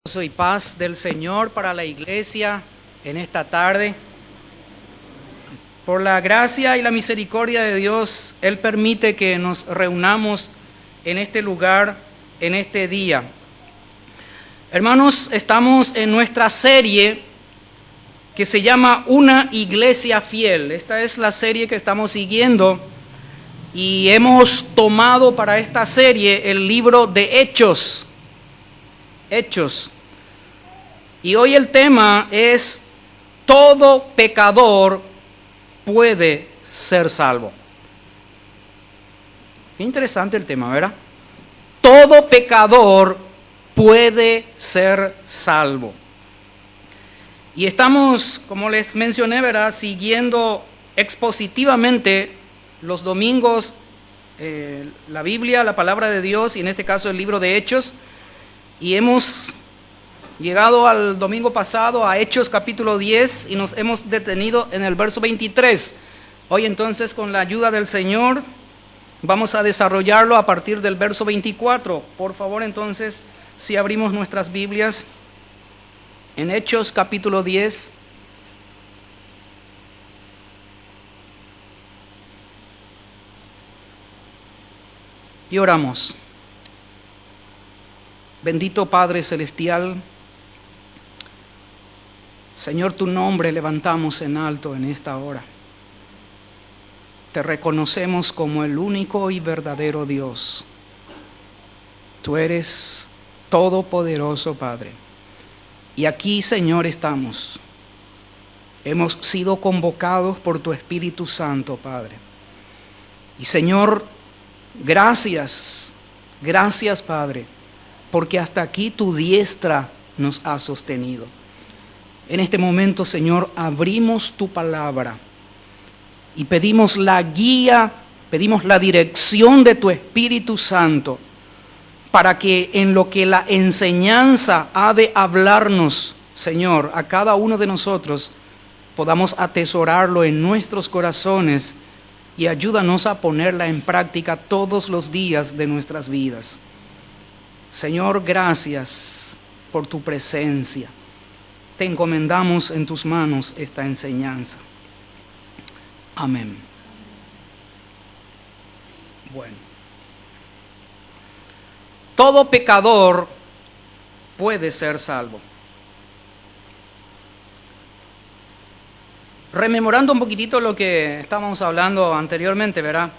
Gozo y paz del Señor para la iglesia en esta tarde. Por la gracia y la misericordia de Dios, Él permite que nos reunamos en este lugar, en este día. Hermanos, estamos en nuestra serie que se llama Una Iglesia Fiel. Esta es la serie que estamos siguiendo y hemos tomado para esta serie el libro de Hechos. Y hoy el tema es: todo pecador puede ser salvo. Qué interesante el tema, ¿verdad? Todo pecador puede ser salvo. Y estamos, como les mencioné, ¿verdad?, siguiendo expositivamente los domingos la Biblia, la palabra de Dios, y en este caso el libro de Hechos. Y hemos llegado al domingo pasado a Hechos capítulo 10 y nos hemos detenido en el verso 23. Hoy entonces, con la ayuda del Señor, vamos a desarrollarlo a partir del verso 24. Por favor, entonces, si abrimos nuestras Biblias en Hechos capítulo 10. Y oramos. Bendito Padre Celestial, Señor, tu nombre levantamos en alto en esta hora. Te reconocemos como el único y verdadero Dios. Tú eres todopoderoso, Padre. Y aquí, Señor, estamos. Hemos sido convocados por tu Espíritu Santo, Padre. Y Señor, gracias, Padre, porque hasta aquí tu diestra nos ha sostenido. En este momento, Señor, abrimos tu palabra y pedimos la guía, pedimos la dirección de tu Espíritu Santo para que en lo que la enseñanza ha de hablarnos, Señor, a cada uno de nosotros, podamos atesorarlo en nuestros corazones y ayúdanos a ponerla en práctica todos los días de nuestras vidas. Señor, gracias por tu presencia. Te encomendamos en tus manos esta enseñanza. Amén. Bueno. Todo pecador puede ser salvo. Rememorando un poquitito lo que estábamos hablando anteriormente, ¿verdad?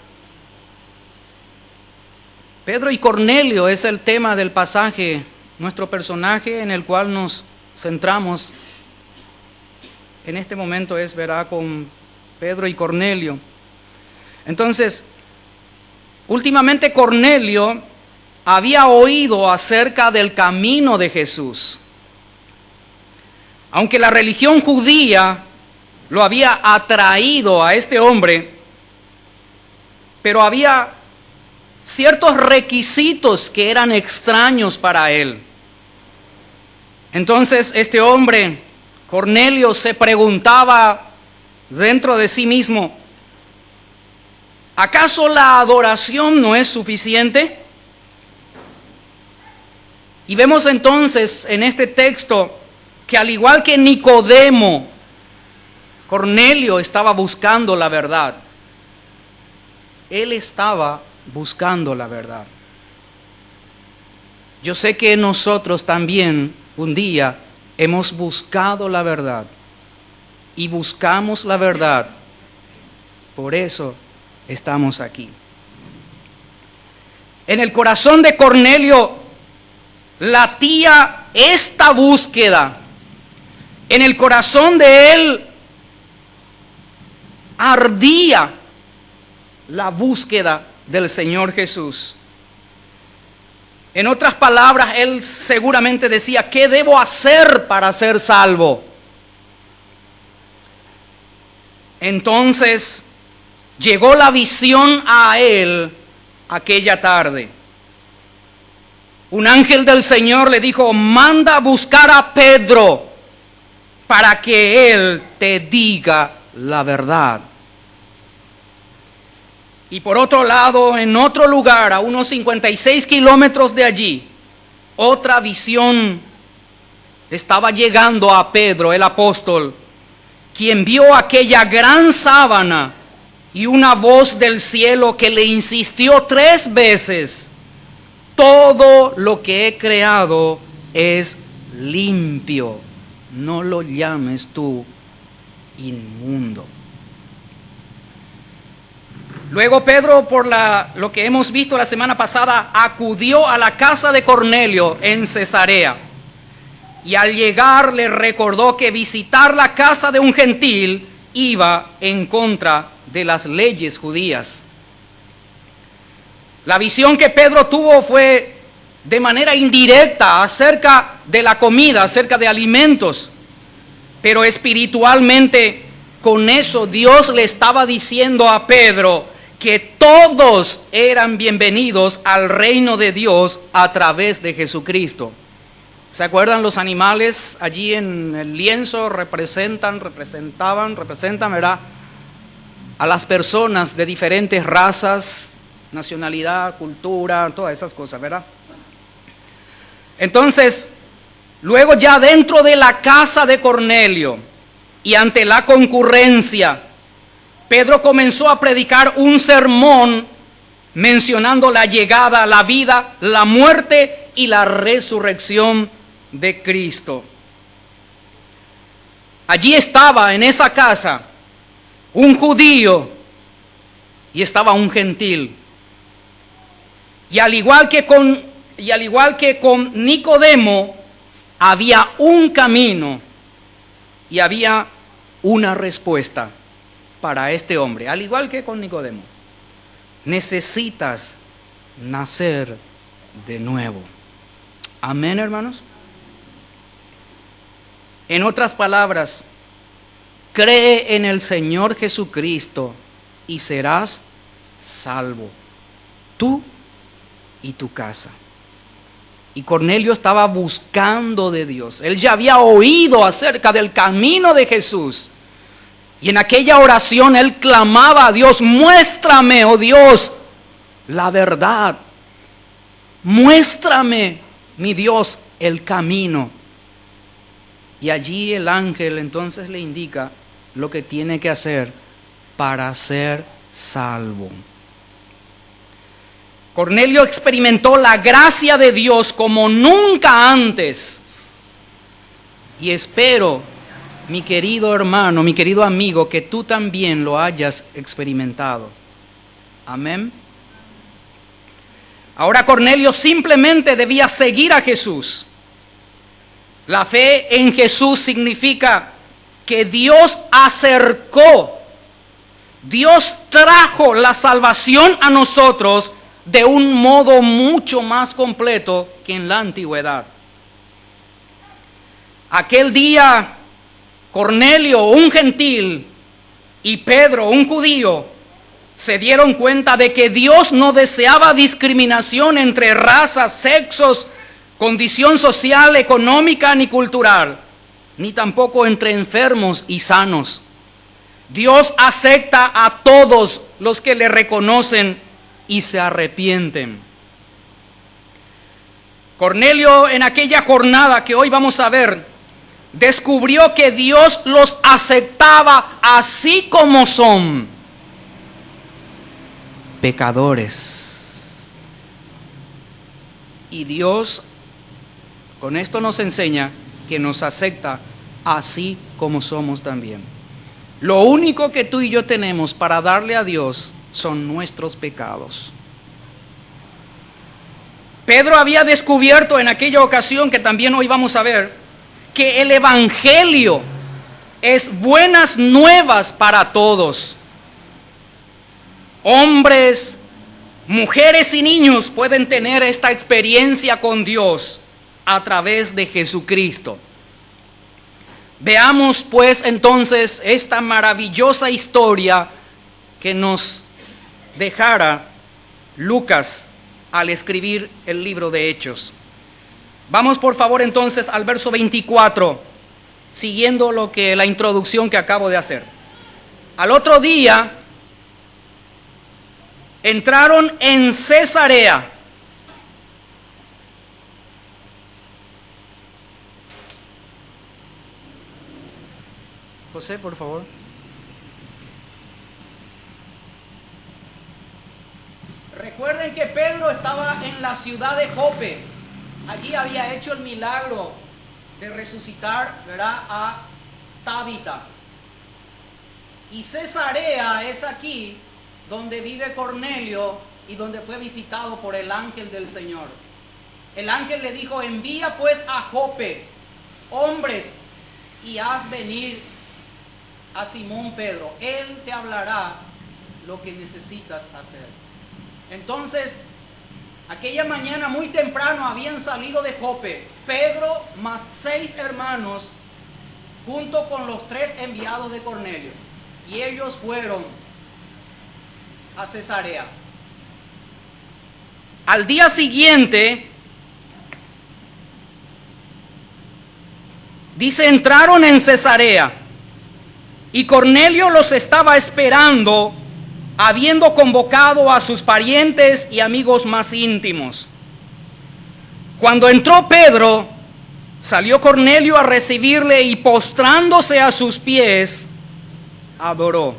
Pedro y Cornelio es el tema del pasaje, nuestro personaje en el cual nos centramos en este momento es, ¿verdad?, con Pedro y Cornelio. Entonces, últimamente Cornelio había oído acerca del camino de Jesús. Aunque la religión judía lo había atraído a este hombre, pero había ciertos requisitos que eran extraños para él. Entonces este hombre, Cornelio, se preguntaba dentro de sí mismo: ¿acaso la adoración no es suficiente? Y vemos entonces en este texto que, al igual que Nicodemo, Cornelio estaba buscando la verdad. Él estaba buscando la verdad. Yo sé que nosotros también un día hemos buscado la verdad y buscamos la verdad. Por eso estamos aquí. En el corazón de Cornelio latía esta búsqueda. En el corazón de él ardía la búsqueda del Señor Jesús. En otras palabras, él seguramente decía: ¿qué debo hacer para ser salvo? Entonces llegó la visión a él aquella tarde. Un ángel del Señor le dijo: manda a buscar a Pedro para que él te diga la verdad. Y por otro lado, en otro lugar, a unos 56 kilómetros de allí, otra visión estaba llegando a Pedro, el apóstol, quien vio aquella gran sábana y una voz del cielo que le insistió 3 veces: todo lo que he creado es limpio, no lo llames tú inmundo. Luego Pedro, por lo que hemos visto la semana pasada, acudió a la casa de Cornelio en Cesarea. Y al llegar le recordó que visitar la casa de un gentil iba en contra de las leyes judías. La visión que Pedro tuvo fue de manera indirecta acerca de la comida, acerca de alimentos. Pero espiritualmente, con eso Dios le estaba diciendo a Pedro que todos eran bienvenidos al reino de Dios a través de Jesucristo. ¿Se acuerdan los animales allí en el lienzo? Representan, ¿verdad? A las personas de diferentes razas, nacionalidad, cultura, todas esas cosas, ¿verdad? Entonces, luego ya dentro de la casa de Cornelio y ante la concurrencia, Pedro comenzó a predicar un sermón mencionando la llegada, la vida, la muerte y la resurrección de Cristo. Allí estaba en esa casa un judío y estaba un gentil. Y al igual que con Nicodemo, había un camino y había una respuesta para este hombre, al igual que con Nicodemo. Necesitas nacer de nuevo. Amén, hermanos. En otras palabras, cree en el Señor Jesucristo y serás salvo, tú y tu casa. Y Cornelio estaba buscando de Dios. Él ya había oído acerca del camino de Jesús. Y en aquella oración él clamaba a Dios: muéstrame, oh Dios, la verdad. Muéstrame, mi Dios, el camino. Y allí el ángel entonces le indica lo que tiene que hacer para ser salvo. Cornelio experimentó la gracia de Dios como nunca antes. Y espero, mi querido hermano, mi querido amigo, que tú también lo hayas experimentado. Amén. Ahora Cornelio simplemente debía seguir a Jesús. La fe en Jesús significa que Dios acercó, Dios trajo la salvación a nosotros de un modo mucho más completo que en la antigüedad. Aquel día, Cornelio, un gentil, y Pedro, un judío, se dieron cuenta de que Dios no deseaba discriminación entre razas, sexos, condición social, económica ni cultural, ni tampoco entre enfermos y sanos. Dios acepta a todos los que le reconocen y se arrepienten. Cornelio, en aquella jornada que hoy vamos a ver, descubrió que Dios los aceptaba así como son, pecadores. Y Dios con esto nos enseña que nos acepta así como somos también. Lo único que tú y yo tenemos para darle a Dios son nuestros pecados. Pedro había descubierto en aquella ocasión, que también hoy vamos a ver, que el evangelio es buenas nuevas para todos. Hombres, mujeres y niños pueden tener esta experiencia con Dios a través de Jesucristo. Veamos pues entonces esta maravillosa historia que nos dejara Lucas al escribir el libro de Hechos. Vamos por favor entonces al verso 24, siguiendo la introducción que acabo de hacer. Al otro día entraron en Cesarea José, por favor. Recuerden que Pedro estaba en la ciudad de Jope. Allí había hecho el milagro de resucitar, ¿verdad?, a Tabita. Y Cesarea es aquí donde vive Cornelio y donde fue visitado por el ángel del Señor. El ángel le dijo: envía pues a Jope hombres y haz venir a Simón Pedro. Él te hablará lo que necesitas hacer. Entonces, aquella mañana muy temprano habían salido de Jope Pedro más 6 hermanos junto con los 3 enviados de Cornelio. Y ellos fueron a Cesarea. Al día siguiente, dice, entraron en Cesarea y Cornelio los estaba esperando, habiendo convocado a sus parientes y amigos más íntimos. Cuando entró Pedro, salió Cornelio a recibirle y postrándose a sus pies, adoró.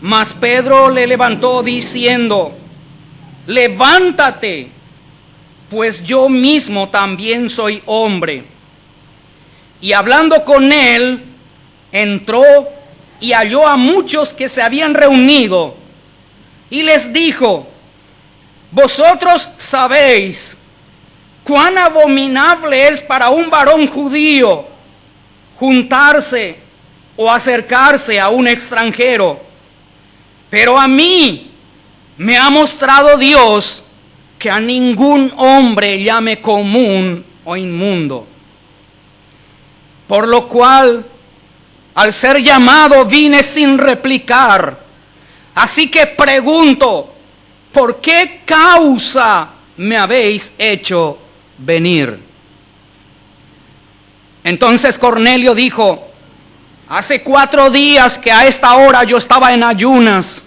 Mas Pedro le levantó diciendo: levántate, pues yo mismo también soy hombre. Y hablando con él, entró y halló a muchos que se habían reunido, y les dijo: vosotros sabéis cuán abominable es para un varón judío juntarse o acercarse a un extranjero, pero a mí me ha mostrado Dios que a ningún hombre llame común o inmundo. Por lo cual, al ser llamado, vine sin replicar. Así que pregunto: ¿por qué causa me habéis hecho venir? Entonces Cornelio dijo: hace 4 días que a esta hora yo estaba en ayunas,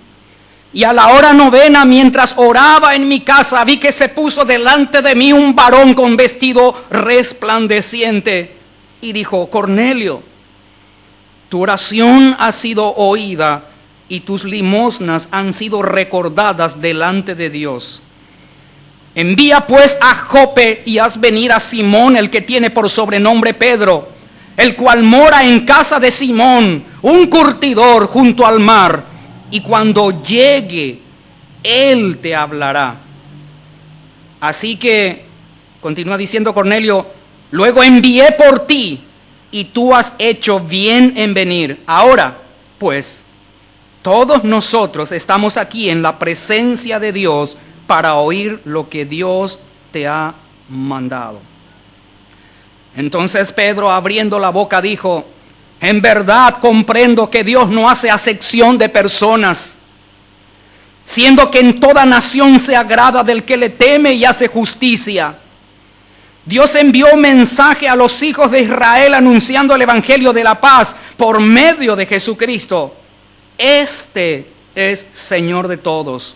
y a la hora 9, mientras oraba en mi casa, vi que se puso delante de mí un varón con vestido resplandeciente, y dijo: Cornelio, tu oración ha sido oída, y tus limosnas han sido recordadas delante de Dios. Envía pues a Jope y haz venir a Simón, el que tiene por sobrenombre Pedro, el cual mora en casa de Simón, un curtidor junto al mar, y cuando llegue, él te hablará. Así que, continúa diciendo Cornelio, luego envié por ti, y tú has hecho bien en venir. Ahora, pues, todos nosotros estamos aquí en la presencia de Dios para oír lo que Dios te ha mandado. Entonces Pedro, abriendo la boca, dijo: en verdad comprendo que Dios no hace acepción de personas, siendo que en toda nación se agrada del que le teme y hace justicia. Dios envió mensaje a los hijos de Israel anunciando el evangelio de la paz por medio de Jesucristo. Este es Señor de todos.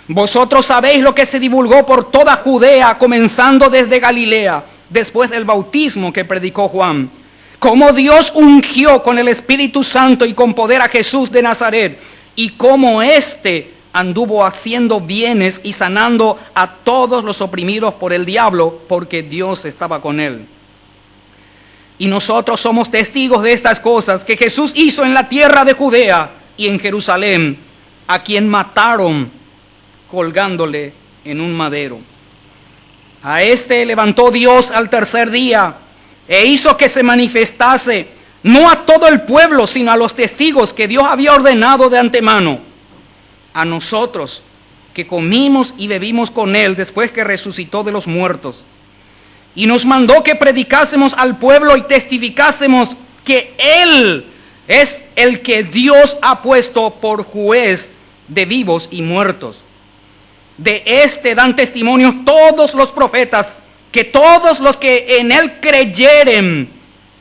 Vosotros sabéis lo que se divulgó por toda Judea, comenzando desde Galilea, después del bautismo que predicó Juan, cómo Dios ungió con el Espíritu Santo y con poder a Jesús de Nazaret, y cómo éste anduvo haciendo bienes y sanando a todos los oprimidos por el diablo, porque Dios estaba con él. Y nosotros somos testigos de estas cosas que Jesús hizo en la tierra de Judea y en Jerusalén, a quien mataron colgándole en un madero. A este levantó Dios al tercer día e hizo que se manifestase, no a todo el pueblo, sino a los testigos que Dios había ordenado de antemano. A nosotros, que comimos y bebimos con él después que resucitó de los muertos. Y nos mandó que predicásemos al pueblo y testificásemos que él es el que Dios ha puesto por juez de vivos y muertos. De este dan testimonio todos los profetas, que todos los que en él creyeren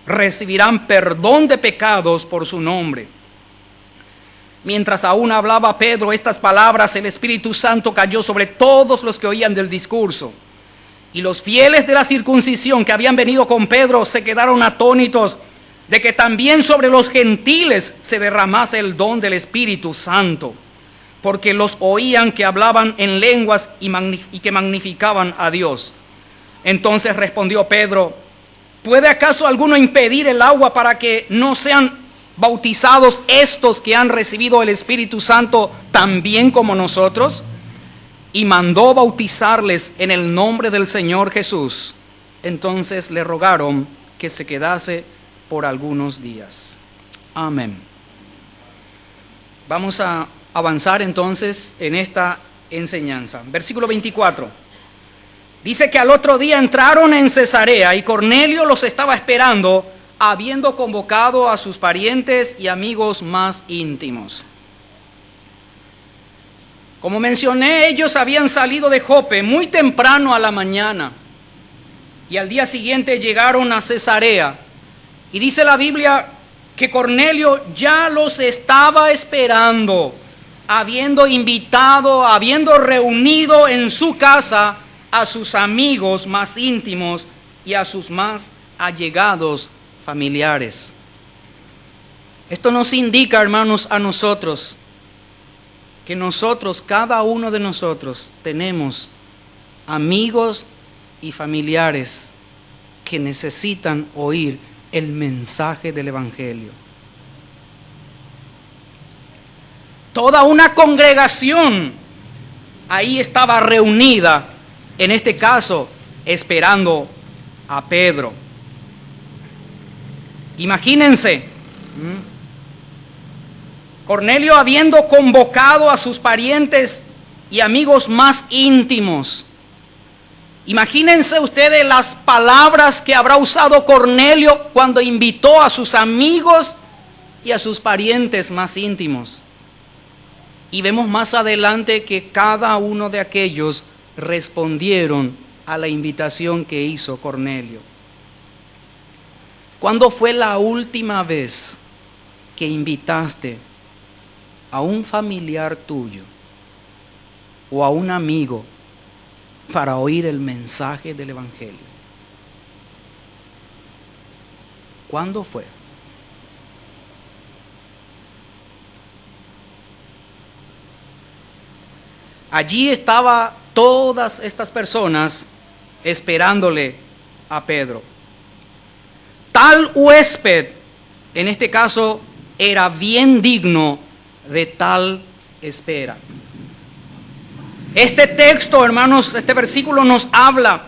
recibirán perdón de pecados por su nombre. Mientras aún hablaba Pedro estas palabras, el Espíritu Santo cayó sobre todos los que oían del discurso. Y los fieles de la circuncisión que habían venido con Pedro se quedaron atónitos, de que también sobre los gentiles se derramase el don del Espíritu Santo, porque los oían que hablaban en lenguas y que magnificaban a Dios. Entonces respondió Pedro: ¿puede acaso alguno impedir el agua para que no sean bautizados estos que han recibido el Espíritu Santo también como nosotros? Y mandó bautizarles en el nombre del Señor Jesús. Entonces le rogaron que se quedase por algunos días. Amén. Vamos a avanzar entonces en esta enseñanza. Versículo 24. Dice que al otro día entraron en Cesarea y Cornelio los estaba esperando, habiendo convocado a sus parientes y amigos más íntimos. Como mencioné, ellos habían salido de Jope muy temprano a la mañana y al día siguiente llegaron a Cesarea. Y dice la Biblia que Cornelio ya los estaba esperando, habiendo invitado, habiendo reunido en su casa a sus amigos más íntimos y a sus más allegados familiares. Esto nos indica, hermanos, a nosotros, que nosotros, cada uno de nosotros, tenemos amigos y familiares que necesitan oír el mensaje del Evangelio. Toda una congregación ahí estaba reunida, en este caso, esperando a Pedro. Imagínense, Cornelio habiendo convocado a sus parientes y amigos más íntimos. Imagínense ustedes las palabras que habrá usado Cornelio cuando invitó a sus amigos y a sus parientes más íntimos. Y vemos más adelante que cada uno de aquellos respondieron a la invitación que hizo Cornelio. ¿Cuándo fue la última vez que invitaste a un familiar tuyo o a un amigo para oír el mensaje del Evangelio? ¿Cuándo fue? Allí estaban todas estas personas esperándole a Pedro. Tal huésped, en este caso, era bien digno de tal espera. Este texto, hermanos, este versículo nos habla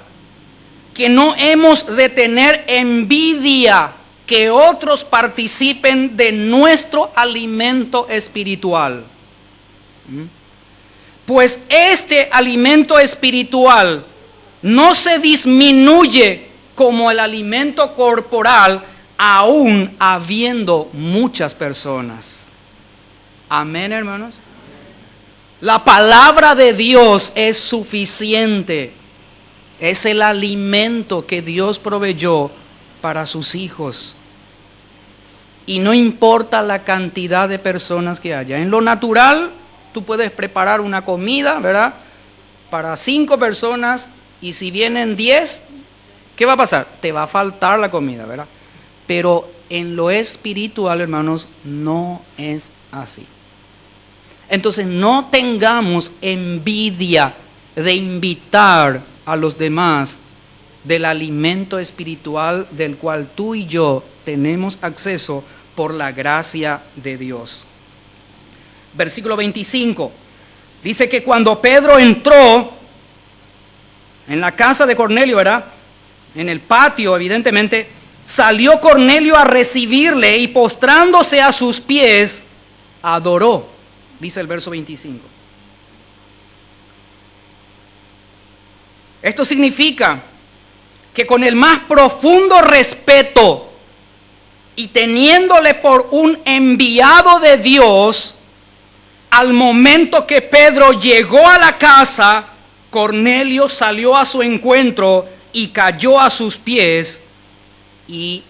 que no hemos de tener envidia que otros participen de nuestro alimento espiritual. Pues este alimento espiritual no se disminuye como el alimento corporal, aún habiendo muchas personas. Amén, hermanos. La palabra de Dios es suficiente. Es el alimento que Dios proveyó para sus hijos. Y no importa la cantidad de personas que haya. En lo natural, tú puedes preparar una comida, ¿verdad?, para 5 personas, y si vienen 10, ¿qué va a pasar? Te va a faltar la comida, ¿verdad? Pero en lo espiritual, hermanos, no es así. Entonces, no tengamos envidia de invitar a los demás del alimento espiritual del cual tú y yo tenemos acceso por la gracia de Dios. Versículo 25, dice que cuando Pedro entró en la casa de Cornelio, ¿verdad?, en el patio, evidentemente, salió Cornelio a recibirle y postrándose a sus pies, adoró, dice el verso 25. Esto significa que con el más profundo respeto y teniéndole por un enviado de Dios, al momento que Pedro llegó a la casa, Cornelio salió a su encuentro y cayó a sus pies y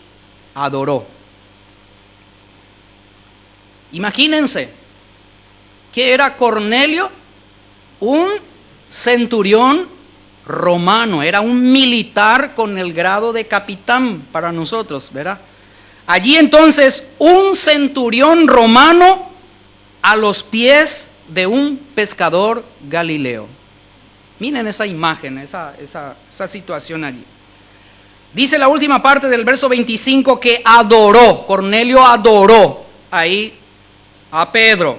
adoró. Imagínense, ¿qué era Cornelio? Un centurión romano, era un militar con el grado de capitán para nosotros, ¿verdad? Allí entonces un centurión romano a los pies de un pescador galileo. Miren esa imagen, esa situación allí. Dice la última parte del verso 25 que adoró, Cornelio adoró ahí a Pedro.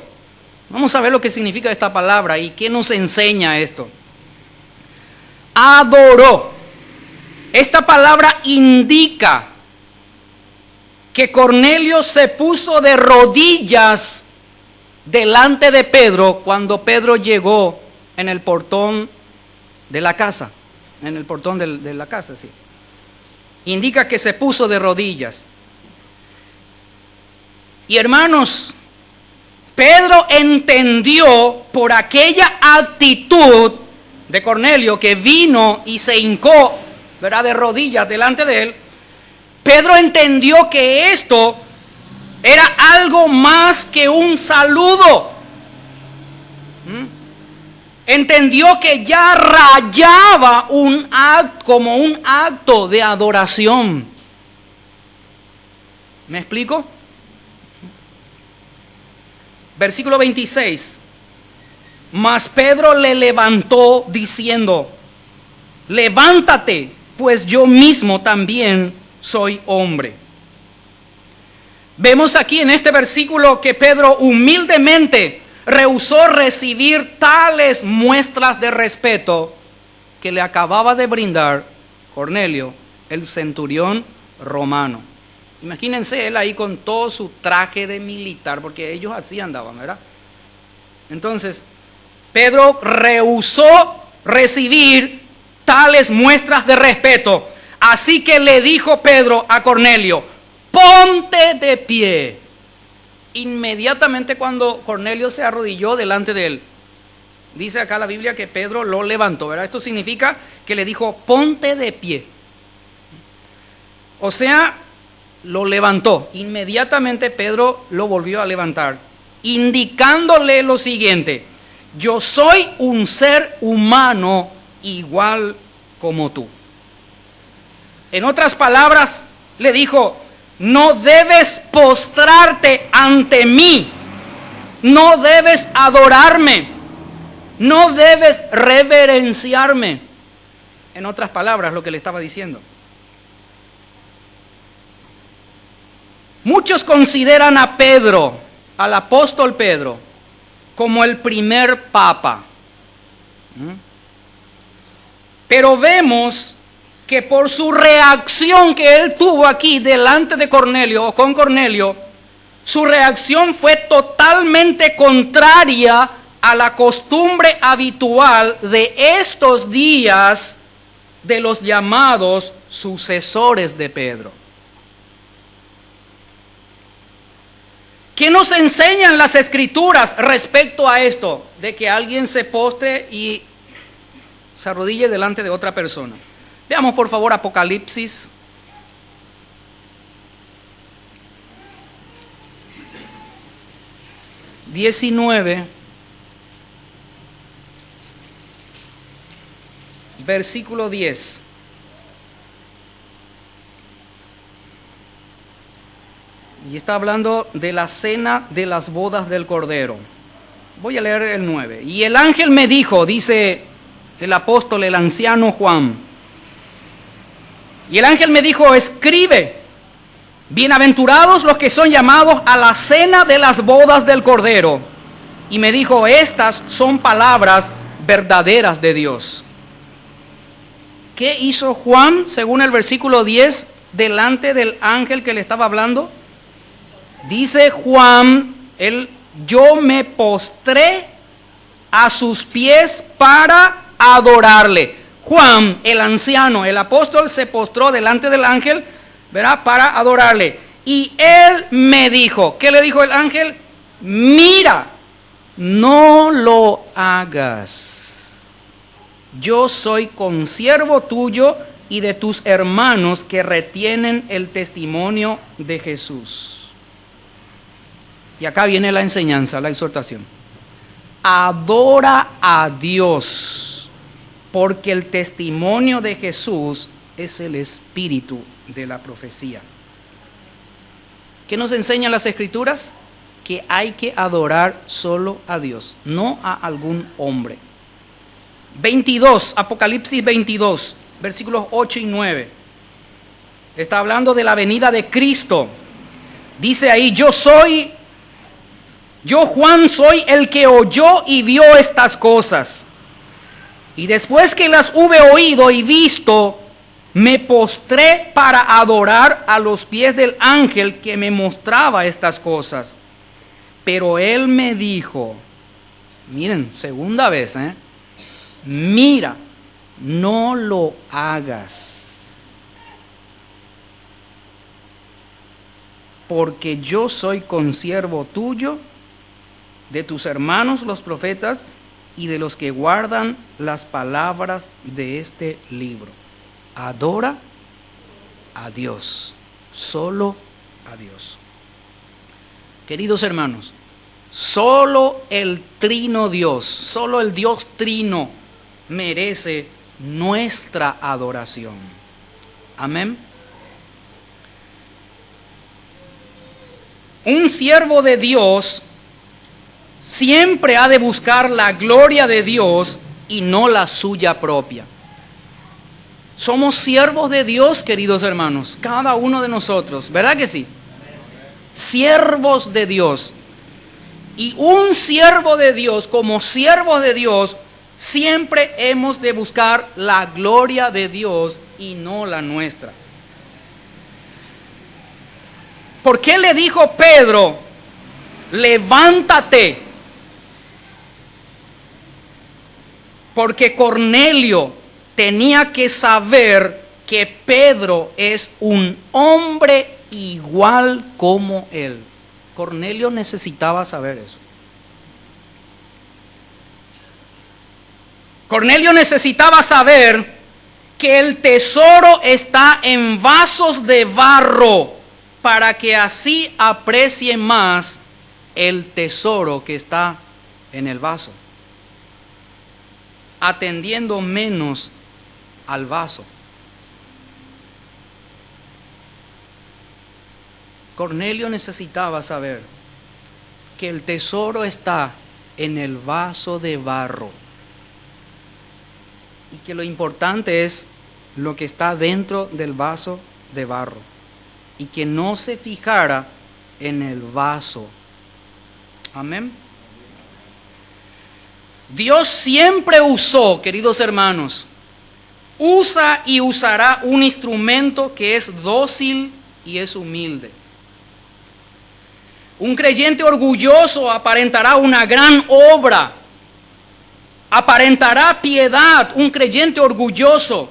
Vamos a ver lo que significa esta palabra y qué nos enseña esto. Adoró. Esta palabra indica que Cornelio se puso de rodillas delante de Pedro cuando Pedro llegó en el portón de la casa. En el portón de la casa, sí. Indica que se puso de rodillas. Y hermanos, Pedro entendió por aquella actitud de Cornelio que vino y se hincó, ¿verdad?, de rodillas delante de él. Pedro entendió que esto era algo más que un saludo. Entendió que ya rayaba como un acto de adoración. ¿Me explico? Versículo 26. Mas Pedro le levantó diciendo: levántate, pues yo mismo también soy hombre. Vemos aquí en este versículo que Pedro humildemente rehusó recibir tales muestras de respeto que le acababa de brindar Cornelio, el centurión romano. Imagínense él ahí con todo su traje de militar, porque ellos así andaban, ¿verdad? Entonces, Pedro rehusó recibir tales muestras de respeto. Así que le dijo Pedro a Cornelio: ponte de pie. Inmediatamente cuando Cornelio se arrodilló delante de él, dice acá la Biblia que Pedro lo levantó, ¿verdad? Esto significa que le dijo: ponte de pie. O sea, lo levantó. Inmediatamente Pedro lo volvió a levantar, indicándole lo siguiente: yo soy un ser humano igual como tú. En otras palabras, le dijo: no debes postrarte ante mí, no debes adorarme, no debes reverenciarme. En otras palabras, lo que le estaba diciendo. Muchos consideran a Pedro, al apóstol Pedro, como el primer papa. Pero vemos que por su reacción que él tuvo aquí delante de Cornelio o con Cornelio, su reacción fue totalmente contraria a la costumbre habitual de estos días de los llamados sucesores de Pedro. ¿Qué nos enseñan las Escrituras respecto a esto? De que alguien se postre y se arrodille delante de otra persona. Veamos por favor Apocalipsis 19, versículo 10. Y está hablando de la cena de las bodas del Cordero. Voy a leer el 9. Y el ángel me dijo, dice el apóstol, el anciano Juan. Y el ángel me dijo: escribe, bienaventurados los que son llamados a la cena de las bodas del Cordero. Y me dijo: estas son palabras verdaderas de Dios. ¿Qué hizo Juan, según el versículo 10, delante del ángel que le estaba hablando? Dice Juan, yo me postré a sus pies para adorarle. Juan, el anciano, el apóstol, se postró delante del ángel, ¿verdad?, para adorarle. Y él me dijo, ¿qué le dijo el ángel? Mira, no lo hagas. Yo soy consiervo tuyo y de tus hermanos que retienen el testimonio de Jesús. Y acá viene la enseñanza, la exhortación. Adora a Dios, porque el testimonio de Jesús es el espíritu de la profecía. ¿Qué nos enseñan las Escrituras? Que hay que adorar solo a Dios, no a algún hombre. 22, Apocalipsis 22, versículos 8 y 9. Está hablando de la venida de Cristo. Dice ahí, yo Juan soy el que oyó y vio estas cosas. Y después que las hube oído y visto, me postré para adorar a los pies del ángel que me mostraba estas cosas. Pero él me dijo, miren, segunda vez, mira, no lo hagas. Porque yo soy consiervo tuyo, de tus hermanos los profetas y de los que guardan las palabras de este libro. Adora a Dios, solo a Dios. Queridos hermanos, solo el trino Dios, solo el Dios trino merece nuestra adoración. Amén. Un siervo de Dios siempre ha de buscar la gloria de Dios y no la suya propia. Somos siervos de Dios, queridos hermanos, cada uno de nosotros, ¿verdad que sí? Siervos de Dios. Y un siervo de Dios, como siervos de Dios, siempre hemos de buscar la gloria de Dios y no la nuestra. ¿Por qué le dijo Pedro, levántate? Porque Cornelio tenía que saber que Pedro es un hombre igual como él. Cornelio necesitaba saber eso. Cornelio necesitaba saber que el tesoro está en vasos de barro, para que así aprecie más el tesoro que está en el vaso, atendiendo menos al vaso. Cornelio necesitaba saber que el tesoro está en el vaso de barro y que lo importante es lo que está dentro del vaso de barro y que no se fijara en el vaso. Amén. Dios siempre usó, queridos hermanos, usa y usará un instrumento que es dócil y es humilde. Un creyente orgulloso aparentará una gran obra, aparentará piedad, un creyente orgulloso,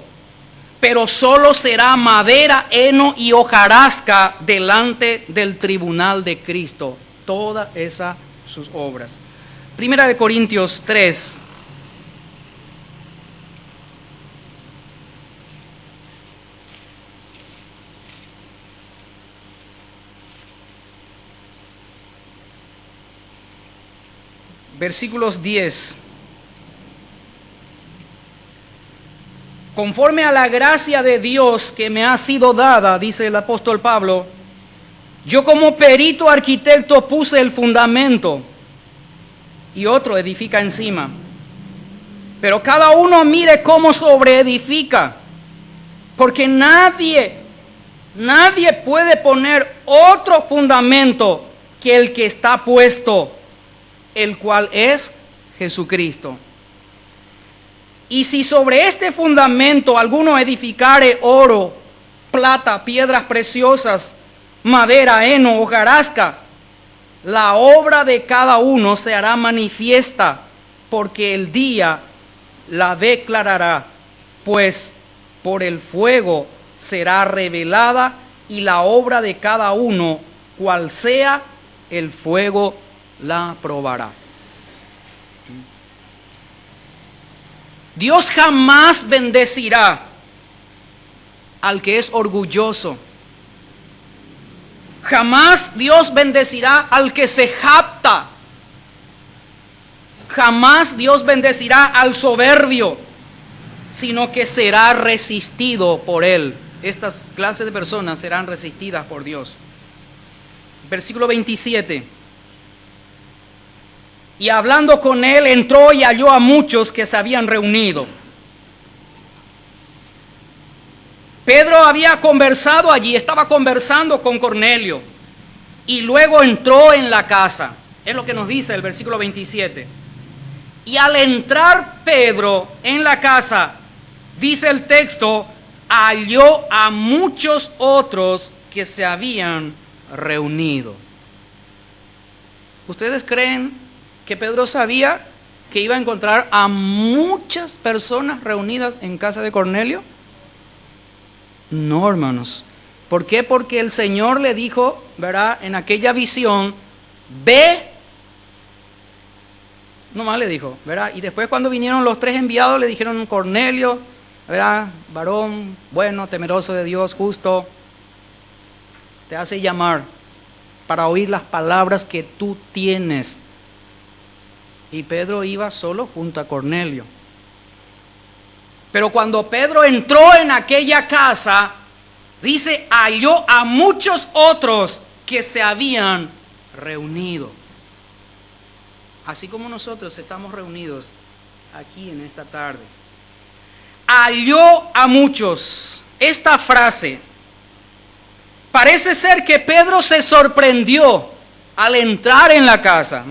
pero solo será madera, heno y hojarasca delante del tribunal de Cristo, todas esas sus obras. Primera de Corintios 3. Versículos 10. Conforme a la gracia de Dios que me ha sido dada, dice el apóstol Pablo, yo como perito arquitecto puse el fundamento y otro edifica encima. Pero cada uno mire cómo sobreedifica, porque nadie puede poner otro fundamento que el que está puesto, el cual es Jesucristo. Y si sobre este fundamento alguno edificare oro, plata, piedras preciosas, madera, heno, hojarasca, la obra de cada uno se hará manifiesta, porque el día la declarará, pues por el fuego será revelada, y la obra de cada uno, cual sea, el fuego la probará. Dios jamás bendecirá al que es orgulloso. Jamás Dios bendecirá al que se jacta. Jamás Dios bendecirá al soberbio, sino que será resistido por él. Estas clases de personas serán resistidas por Dios. versículo 27. Y hablando con él, entró y halló a muchos que se habían reunido. Pedro había conversado allí, estaba conversando con Cornelio, y luego entró en la casa. Es lo que nos dice el versículo 27. Y al entrar Pedro en la casa, dice el texto, halló a muchos otros que se habían reunido. ¿Ustedes creen que Pedro sabía que iba a encontrar a muchas personas reunidas en casa de Cornelio? No, hermanos. ¿Por qué? Porque el Señor le dijo, ¿verdad? En aquella visión, ve. Nomás le dijo, ¿verdad? Y después cuando vinieron los 3 enviados, le dijeron, Cornelio, ¿verdad? Varón bueno, temeroso de Dios, justo, te hace llamar para oír las palabras que tú tienes. Y Pedro iba solo junto a Cornelio. Pero cuando Pedro entró en aquella casa, dice, halló a muchos otros que se habían reunido. Así como nosotros estamos reunidos aquí en esta tarde. Halló a muchos. Esta frase, parece ser que Pedro se sorprendió al entrar en la casa.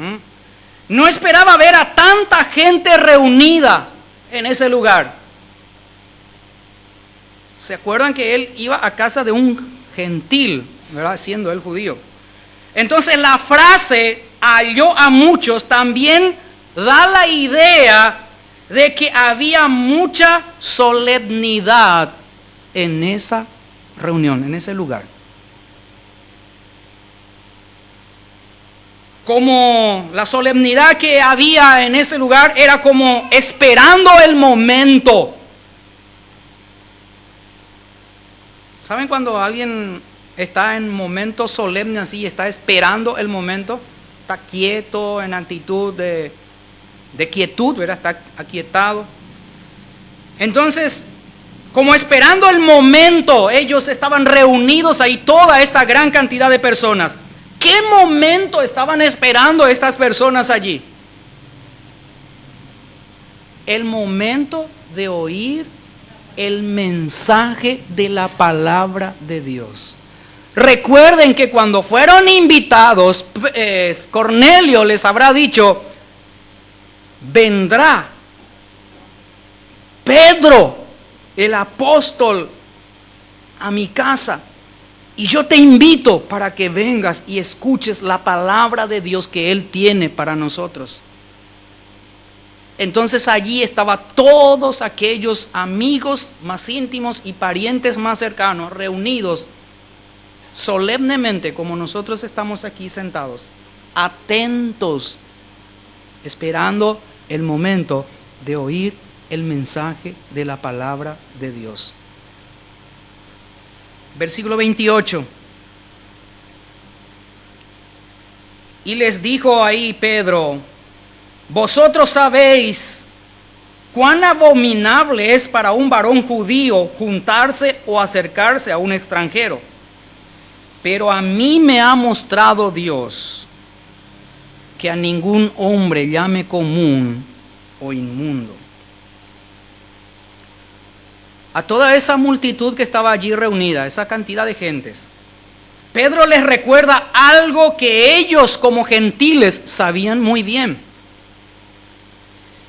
No esperaba ver a tanta gente reunida en ese lugar. ¿Se acuerdan que él iba a casa de un gentil, ¿verdad? Siendo él judío. Entonces la frase halló a muchos también da la idea de que había mucha solemnidad en esa reunión, en ese lugar. Como la solemnidad que había en ese lugar era como esperando el momento. ¿Saben cuando alguien está en momentos solemnes así, está esperando el momento? Está quieto, en actitud de quietud, ¿verdad? Está aquietado. Entonces, como esperando el momento, ellos estaban reunidos ahí, toda esta gran cantidad de personas. ¿Qué momento estaban esperando estas personas allí? El momento de oír el mensaje de la palabra de Dios. Recuerden que cuando fueron invitados, Cornelio les habrá dicho, vendrá Pedro, el apóstol, a mi casa, y yo te invito para que vengas y escuches la palabra de Dios que Él tiene para nosotros. Entonces allí estaban todos aquellos amigos más íntimos y parientes más cercanos reunidos solemnemente como nosotros estamos aquí sentados, atentos, esperando el momento de oír el mensaje de la palabra de Dios. Versículo 28. Y les dijo ahí Pedro, vosotros sabéis cuán abominable es para un varón judío juntarse o acercarse a un extranjero. Pero a mí me ha mostrado Dios que a ningún hombre llame común o inmundo. A toda esa multitud que estaba allí reunida, esa cantidad de gentes, Pedro les recuerda algo que ellos como gentiles sabían muy bien.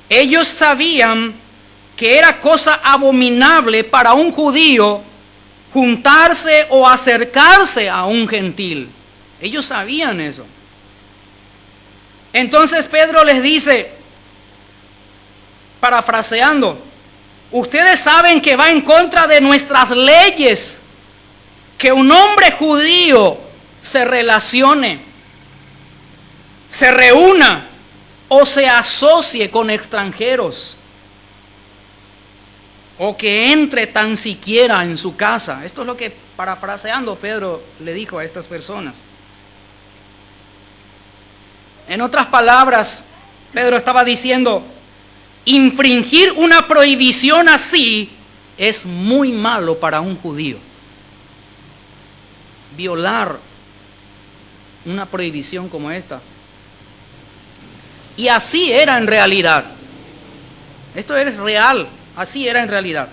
Ellos sabían que era cosa abominable para un judío juntarse o acercarse a un gentil. Ellos sabían eso. Entonces Pedro les dice, parafraseando, ustedes saben que va en contra de nuestras leyes que un hombre judío se relacione, se reúna o se asocie con extranjeros, o que entre tan siquiera en su casa. Esto es lo que, parafraseando, Pedro le dijo a estas personas. En otras palabras, Pedro estaba diciendo, infringir una prohibición así es muy malo para un judío. Violar una prohibición como esta. Y así era en realidad. Esto es real, así era en realidad.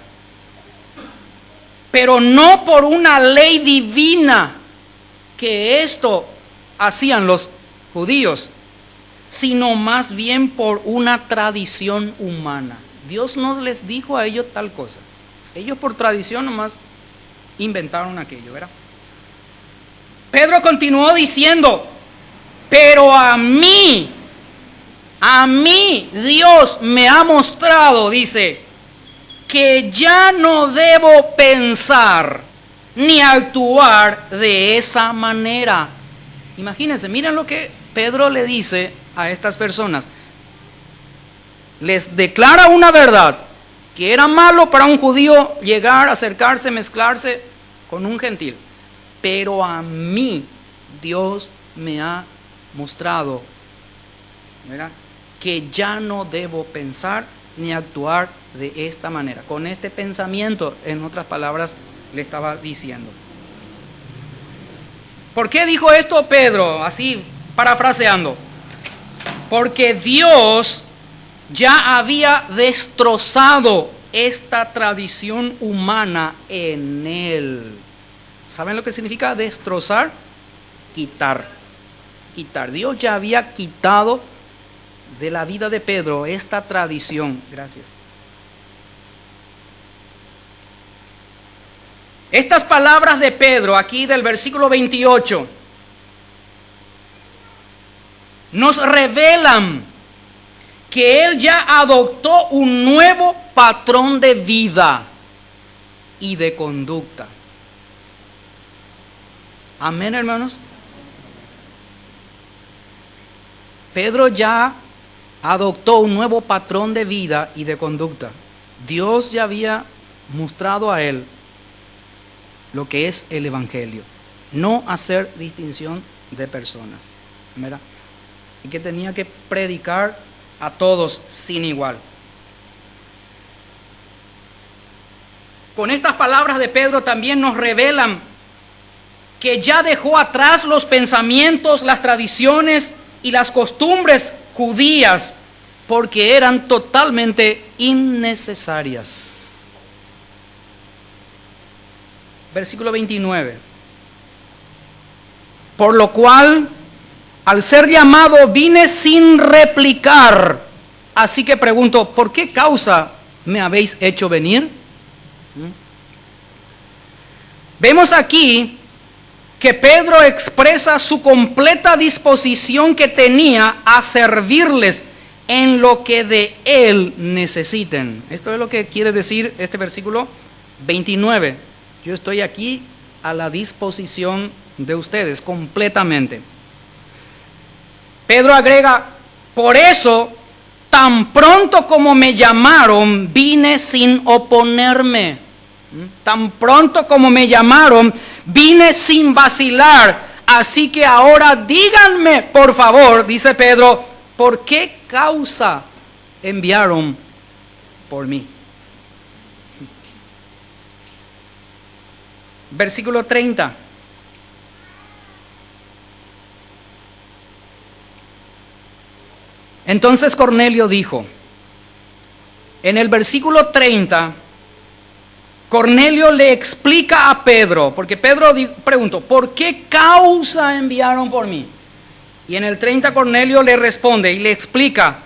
Pero no por una ley divina que esto hacían los judíos, sino más bien por una tradición humana. Dios no les dijo a ellos tal cosa. Ellos por tradición nomás inventaron aquello, ¿verdad? Pedro continuó diciendo, pero a mí Dios me ha mostrado, dice, que ya no debo pensar ni actuar de esa manera. Imagínense, miren lo que Pedro le dice a estas personas. Les declara una verdad, que era malo para un judío llegar, acercarse, mezclarse con un gentil. Pero a mí Dios me ha mostrado, ¿verdad?, que ya no debo pensar ni actuar de esta manera. Con este pensamiento, en otras palabras, le estaba diciendo. ¿Por qué dijo esto Pedro? Así, parafraseando. Porque Dios ya había destrozado esta tradición humana en él. ¿Saben lo que significa destrozar? Quitar. Quitar. Dios ya había quitado de la vida de Pedro esta tradición. Gracias. Estas palabras de Pedro, aquí del versículo 28, nos revelan que él ya adoptó un nuevo patrón de vida y de conducta. Amén, hermanos. Pedro ya adoptó un nuevo patrón de vida y de conducta. Dios ya había mostrado a él lo que es el evangelio, no hacer distinción de personas, ¿verdad? Y que tenía que predicar a todos sin igual. Con estas palabras de Pedro también nos revelan que ya dejó atrás los pensamientos, las tradiciones y las costumbres judías, porque eran totalmente innecesarias. Versículo 29. Por lo cual, al ser llamado, vine sin replicar. Así que pregunto, ¿por qué causa me habéis hecho venir? Vemos aquí que Pedro expresa su completa disposición que tenía a servirles en lo que de él necesiten. Esto es lo que quiere decir este versículo 29. Yo estoy aquí a la disposición de ustedes completamente. Pedro agrega, por eso, tan pronto como me llamaron, vine sin oponerme. Tan pronto como me llamaron, vine sin vacilar. Así que ahora díganme, por favor, dice Pedro, ¿por qué causa enviaron por mí? Versículo 30. Entonces Cornelio dijo, en el versículo 30, Cornelio le explica a Pedro, porque Pedro preguntó, ¿por qué causa enviaron por mí? Y en el 30 Cornelio le responde y le explica,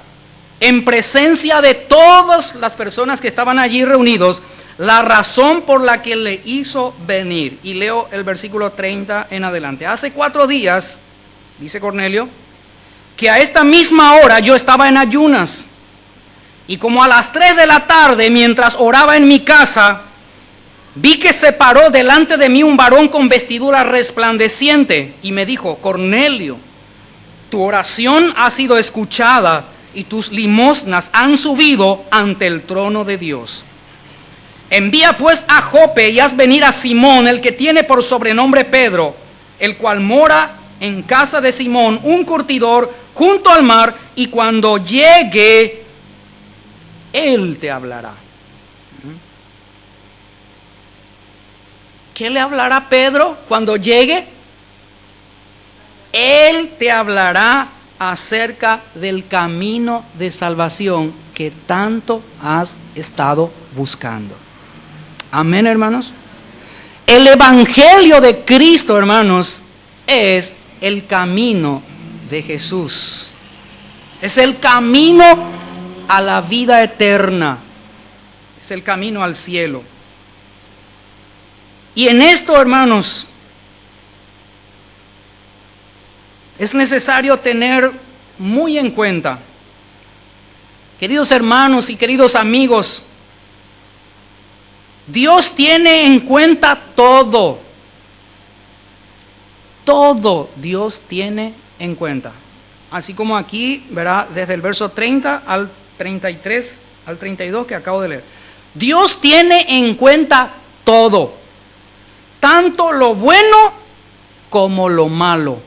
en presencia de todas las personas que estaban allí reunidos, la razón por la que le hizo venir. Y leo el versículo 30 en adelante. Hace 4 días, dice Cornelio, que a esta misma hora yo estaba en ayunas. Y como a las 3 de la tarde, mientras oraba en mi casa, vi que se paró delante de mí un varón con vestidura resplandeciente y me dijo, Cornelio, tu oración ha sido escuchada y tus limosnas han subido ante el trono de Dios. Envía pues a Jope y haz venir a Simón, el que tiene por sobrenombre Pedro, el cual mora en casa de Simón, un curtidor junto al mar, y cuando llegue, él te hablará. ¿Qué le hablará Pedro cuando llegue? Él te hablará acerca del camino de salvación que tanto has estado buscando. Amén, hermanos. El Evangelio de Cristo, hermanos, es el camino de Jesús. Es el camino a la vida eterna. Es el camino al cielo. Y en esto, hermanos, es necesario tener muy en cuenta, queridos hermanos y queridos amigos, Dios tiene en cuenta todo. Todo Dios tiene en cuenta. Así como aquí, verá, desde el verso 30 al 33, al 32 que acabo de leer. Dios tiene en cuenta todo, tanto lo bueno como lo malo.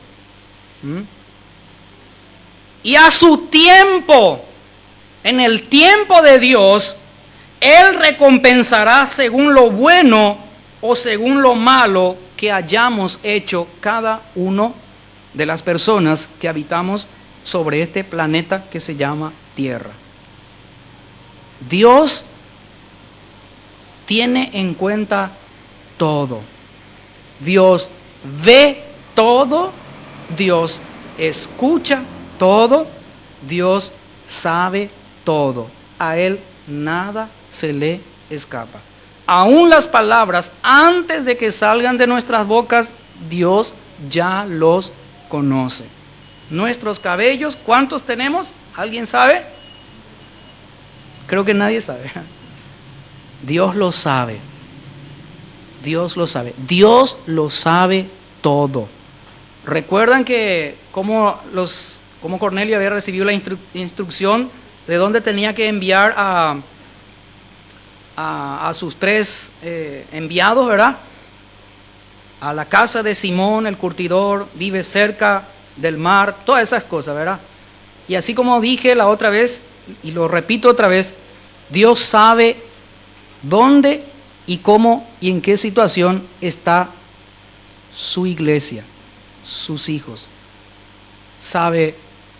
Y a su tiempo, en el tiempo de Dios, Él recompensará según lo bueno o según lo malo que hayamos hecho cada uno de las personas que habitamos sobre este planeta que se llama Tierra. Dios tiene en cuenta todo. Dios ve todo. Dios escucha todo. Dios sabe todo. A Él nada se le escapa. Aún las palabras, antes de que salgan de nuestras bocas, Dios ya los conoce. Nuestros cabellos, ¿cuántos tenemos? ¿Alguien sabe? Creo que nadie sabe. Dios lo sabe. Dios lo sabe. Dios lo sabe todo. ¿Recuerdan que cómo Cornelio había recibido la instrucción de dónde tenía que enviar a sus tres enviados, ¿verdad? A la casa de Simón, el curtidor, vive cerca del mar, todas esas cosas, ¿verdad? Y así como dije la otra vez, y lo repito otra vez, Dios sabe dónde y cómo y en qué situación está su iglesia, sus hijos. Sabe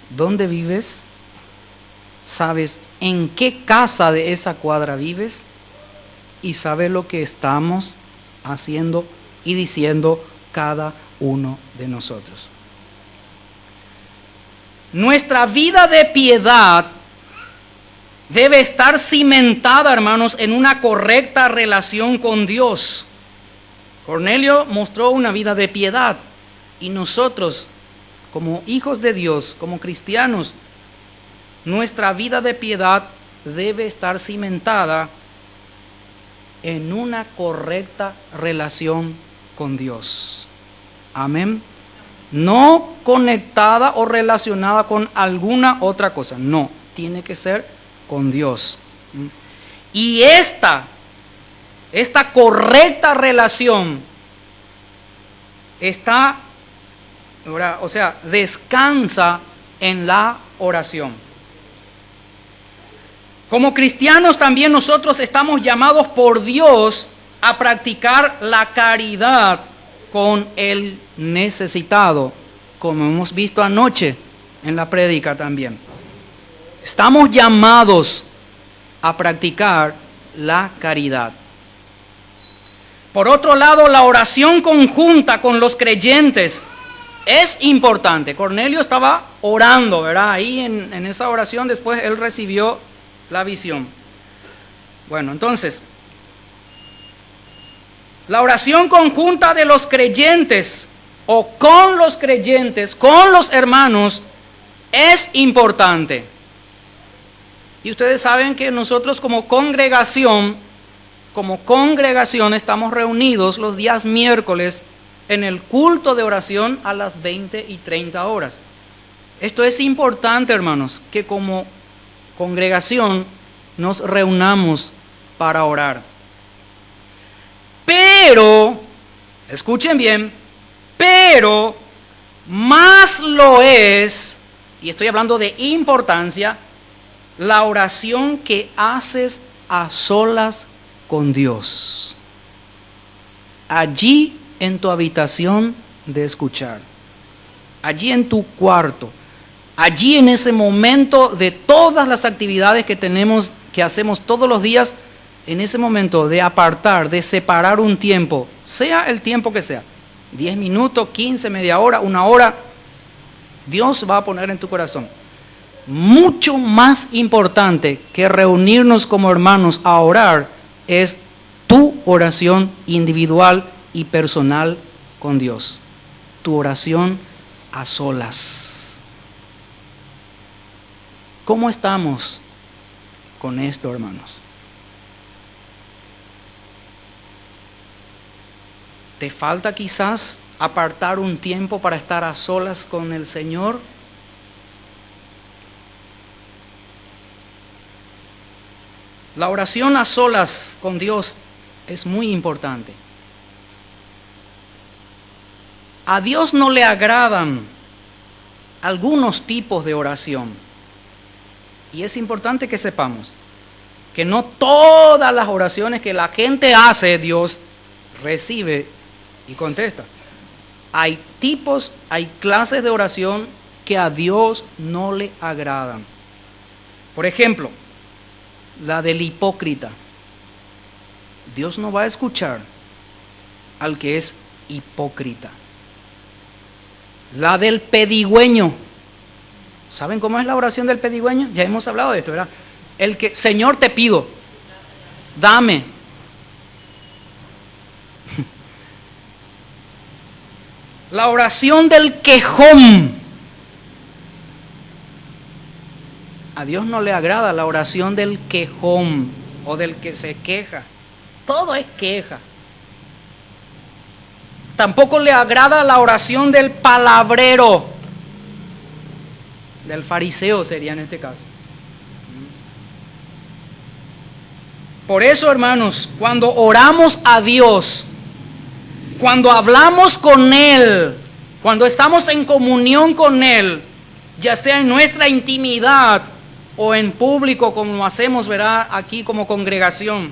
dónde vives, sabes en qué casa de esa cuadra vives y sabe lo que estamos haciendo y diciendo cada uno de nosotros. Nuestra vida de piedad debe estar cimentada, hermanos, en una correcta relación con Dios. Cornelio mostró una vida de piedad y nosotros, como hijos de Dios, como cristianos, nuestra vida de piedad debe estar cimentada en una correcta relación con Dios. Amén. No conectada o relacionada con alguna otra cosa. No, tiene que ser con Dios. Y esta correcta relación descansa en la oración. Como cristianos también nosotros estamos llamados por Dios a practicar la caridad con el necesitado, como hemos visto anoche en la prédica también. Estamos llamados a practicar la caridad. Por otro lado, la oración conjunta con los creyentes es importante. Cornelio estaba orando, ¿verdad? Ahí en esa oración después él recibió la visión. Bueno, entonces, la oración conjunta de los creyentes o con los creyentes, con los hermanos, es importante. Y ustedes saben que nosotros como congregación estamos reunidos los días miércoles en el culto de oración a las 20 y 30 horas. Esto es importante, hermanos, que como congregación nos reunamos para orar. Pero, escuchen bien, pero más lo es, y estoy hablando de importancia, la oración que haces a solas con Dios. Allí en tu habitación de escuchar. allí en tu cuarto, allí en ese momento de todas las actividades que hacemos todos los días, en ese momento de apartar, de separar un tiempo, sea el tiempo que sea, 10 minutos, 15, media hora, una hora, Dios va a poner en tu corazón. Mucho más importante que reunirnos como hermanos a orar es tu oración individual y personal con Dios. Tu oración a solas. ¿Cómo estamos con esto, hermanos? ¿Te falta quizás apartar un tiempo para estar a solas con el Señor? La oración a solas con Dios es muy importante. A Dios no le agradan algunos tipos de oración. Y es importante que sepamos que no todas las oraciones que la gente hace, Dios recibe y contesta. Hay tipos, hay clases de oración que a Dios no le agradan. Por ejemplo, la del hipócrita. Dios no va a escuchar al que es hipócrita. La del pedigüeño. ¿Saben cómo es la oración del pedigüeño? Ya hemos hablado de esto, ¿verdad? El que, Señor, te pido, dame. La oración del quejón. A Dios no le agrada la oración del quejón o del que se queja. Todo es queja. Tampoco le agrada la oración del palabrero. Del fariseo sería en este caso. Por eso, hermanos, cuando oramos a Dios, cuando hablamos con Él, cuando estamos en comunión con Él, ya sea en nuestra intimidad o en público, como hacemos, verá, aquí como congregación,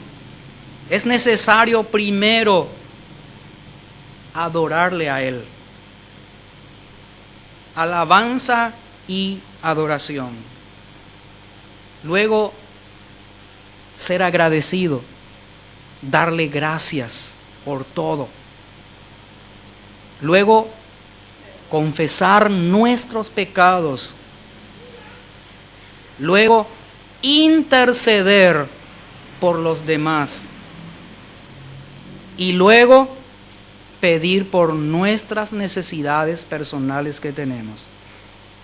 es necesario primero adorarle a Él. Alabanza y adoración. Luego, ser agradecido, darle gracias por todo. Luego, confesar nuestros pecados. Luego, interceder por los demás. Y luego, pedir por nuestras necesidades personales que tenemos.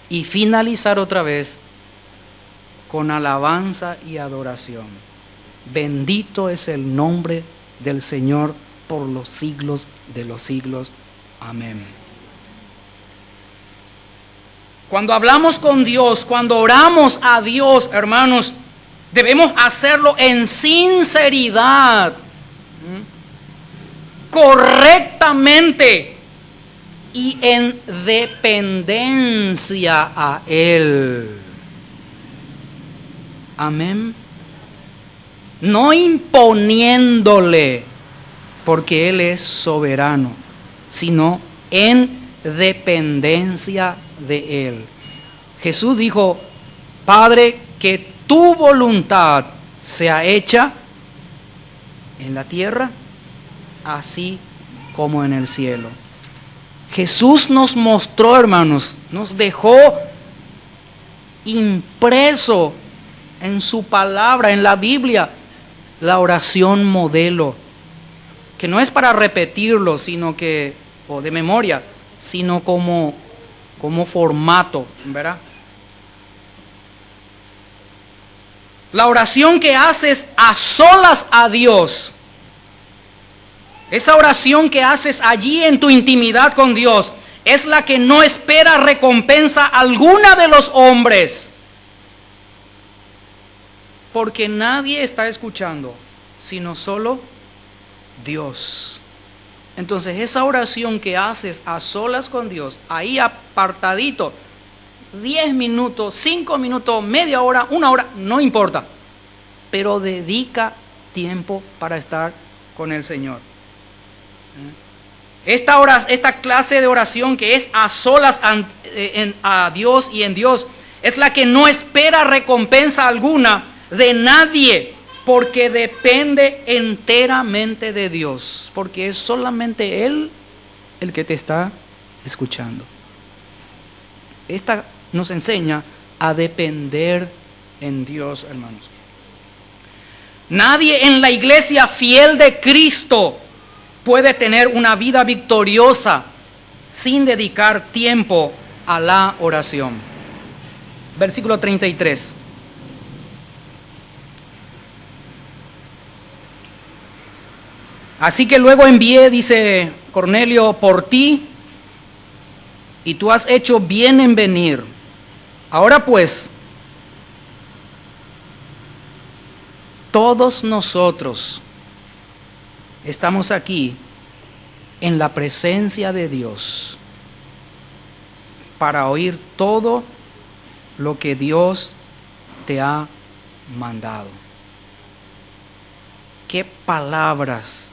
Y finalizar otra vez con alabanza y adoración. Bendito es el nombre del Señor por los siglos de los siglos. Amén. Cuando hablamos con Dios, cuando oramos a Dios, hermanos, debemos hacerlo en sinceridad, correctamente y en dependencia a Él. Amén. No imponiéndole, porque Él es soberano, sino en dependencia de Él. Jesús dijo: Padre, que tu voluntad sea hecha en la tierra, así como en el cielo. Jesús nos mostró, hermanos, nos dejó impreso en su palabra, en la Biblia, la oración modelo, que no es para repetirlo, sino que, o de memoria, sino como formato, ¿verdad? La oración que haces a solas a Dios, esa oración que haces allí en tu intimidad con Dios, es la que no espera recompensa alguna de los hombres. Porque nadie está escuchando, sino solo Dios. Entonces esa oración que haces a solas con Dios, ahí apartadito, 10 minutos, 5 minutos, media hora, una hora, no importa. Pero dedica tiempo para estar con el Señor. Esta clase de oración que es a solas a Dios y en Dios, es la que no espera recompensa alguna de nadie, porque depende enteramente de Dios, porque es solamente Él el que te está escuchando. Esta nos enseña a depender en Dios, hermanos. Nadie en la iglesia fiel de Cristo puede tener una vida victoriosa sin dedicar tiempo a la oración. Versículo 33. Así que luego envié, dice Cornelio, por ti, y tú has hecho bien en venir. Ahora pues, todos nosotros estamos aquí en la presencia de Dios para oír todo lo que Dios te ha mandado. Qué palabras,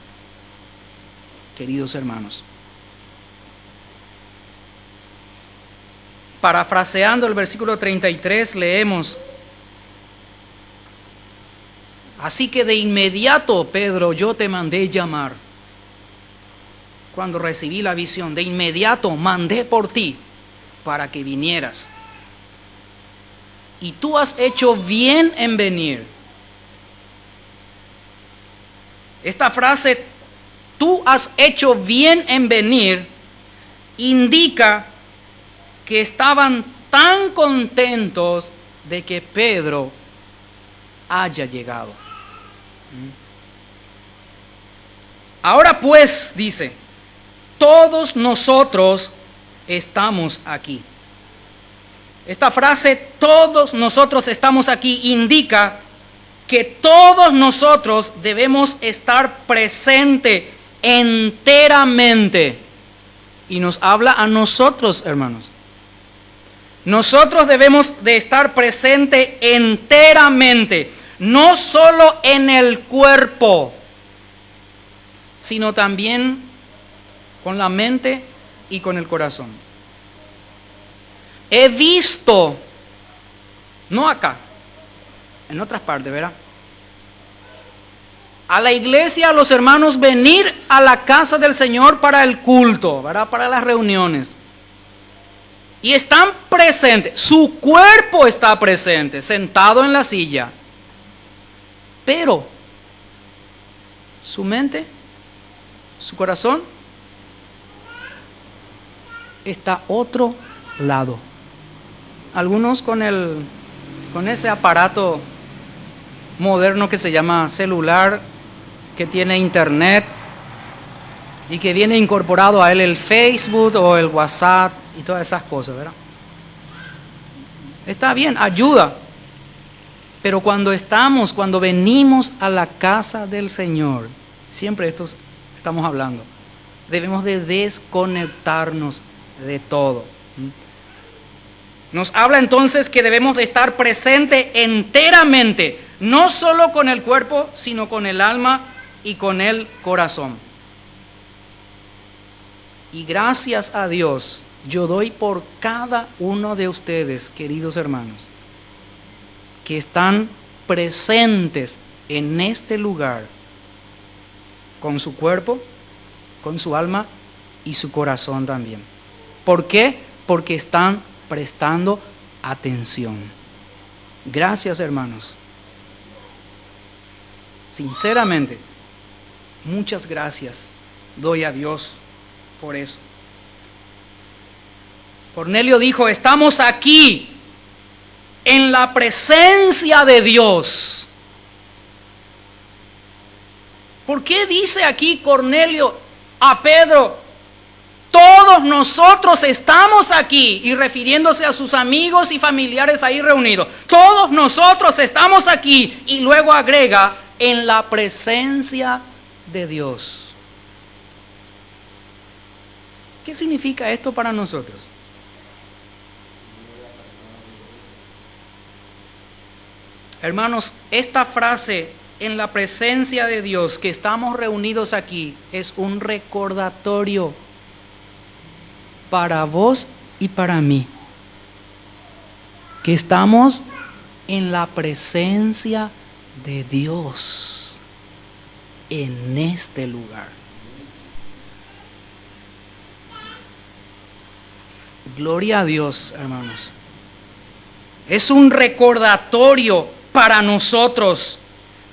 queridos hermanos. Parafraseando el versículo 33, leemos: así que de inmediato, Pedro, yo te mandé llamar. Cuando recibí la visión, de inmediato mandé por ti para que vinieras. Y tú has hecho bien en venir. Esta frase, tú has hecho bien en venir, indica que estaban tan contentos de que Pedro haya llegado. Ahora pues, dice, todos nosotros estamos aquí. Esta frase, todos nosotros estamos aquí, indica que todos nosotros debemos estar presentes enteramente. Y nos habla a nosotros, hermanos. Nosotros debemos de estar presentes enteramente, no solo en el cuerpo, sino también con la mente y con el corazón. He visto, no acá, en otras partes, ¿verdad? A la iglesia, a los hermanos venir a la casa del Señor para el culto, ¿verdad? Para las reuniones. Y están presentes, su cuerpo está presente, sentado en la silla. Pero su mente, su corazón, está a otro lado. Algunos con ese aparato moderno que se llama celular, que tiene internet y que viene incorporado a él el Facebook o el WhatsApp y todas esas cosas, ¿verdad? Está bien, ayuda. Pero cuando venimos a la casa del Señor, siempre estamos hablando, debemos de desconectarnos de todo. Nos habla entonces que debemos de estar presentes enteramente, no solo con el cuerpo, sino con el alma y con el corazón. Y gracias a Dios, yo doy por cada uno de ustedes, queridos hermanos, que están presentes en este lugar, con su cuerpo, con su alma y su corazón también. ¿Por qué? Porque están prestando atención. Gracias, hermanos. Sinceramente, muchas gracias doy a Dios por eso. Cornelio dijo: estamos aquí en la presencia de Dios. ¿Por qué dice aquí Cornelio a Pedro: todos nosotros estamos aquí? Y refiriéndose a sus amigos y familiares ahí reunidos. Todos nosotros estamos aquí. Y luego agrega: en la presencia de Dios. ¿Qué significa esto para nosotros? Hermanos, esta frase en la presencia de Dios, que estamos reunidos aquí, es un recordatorio para vos y para mí, que estamos en la presencia de Dios en este lugar. Gloria a Dios, hermanos. Es un recordatorio para nosotros,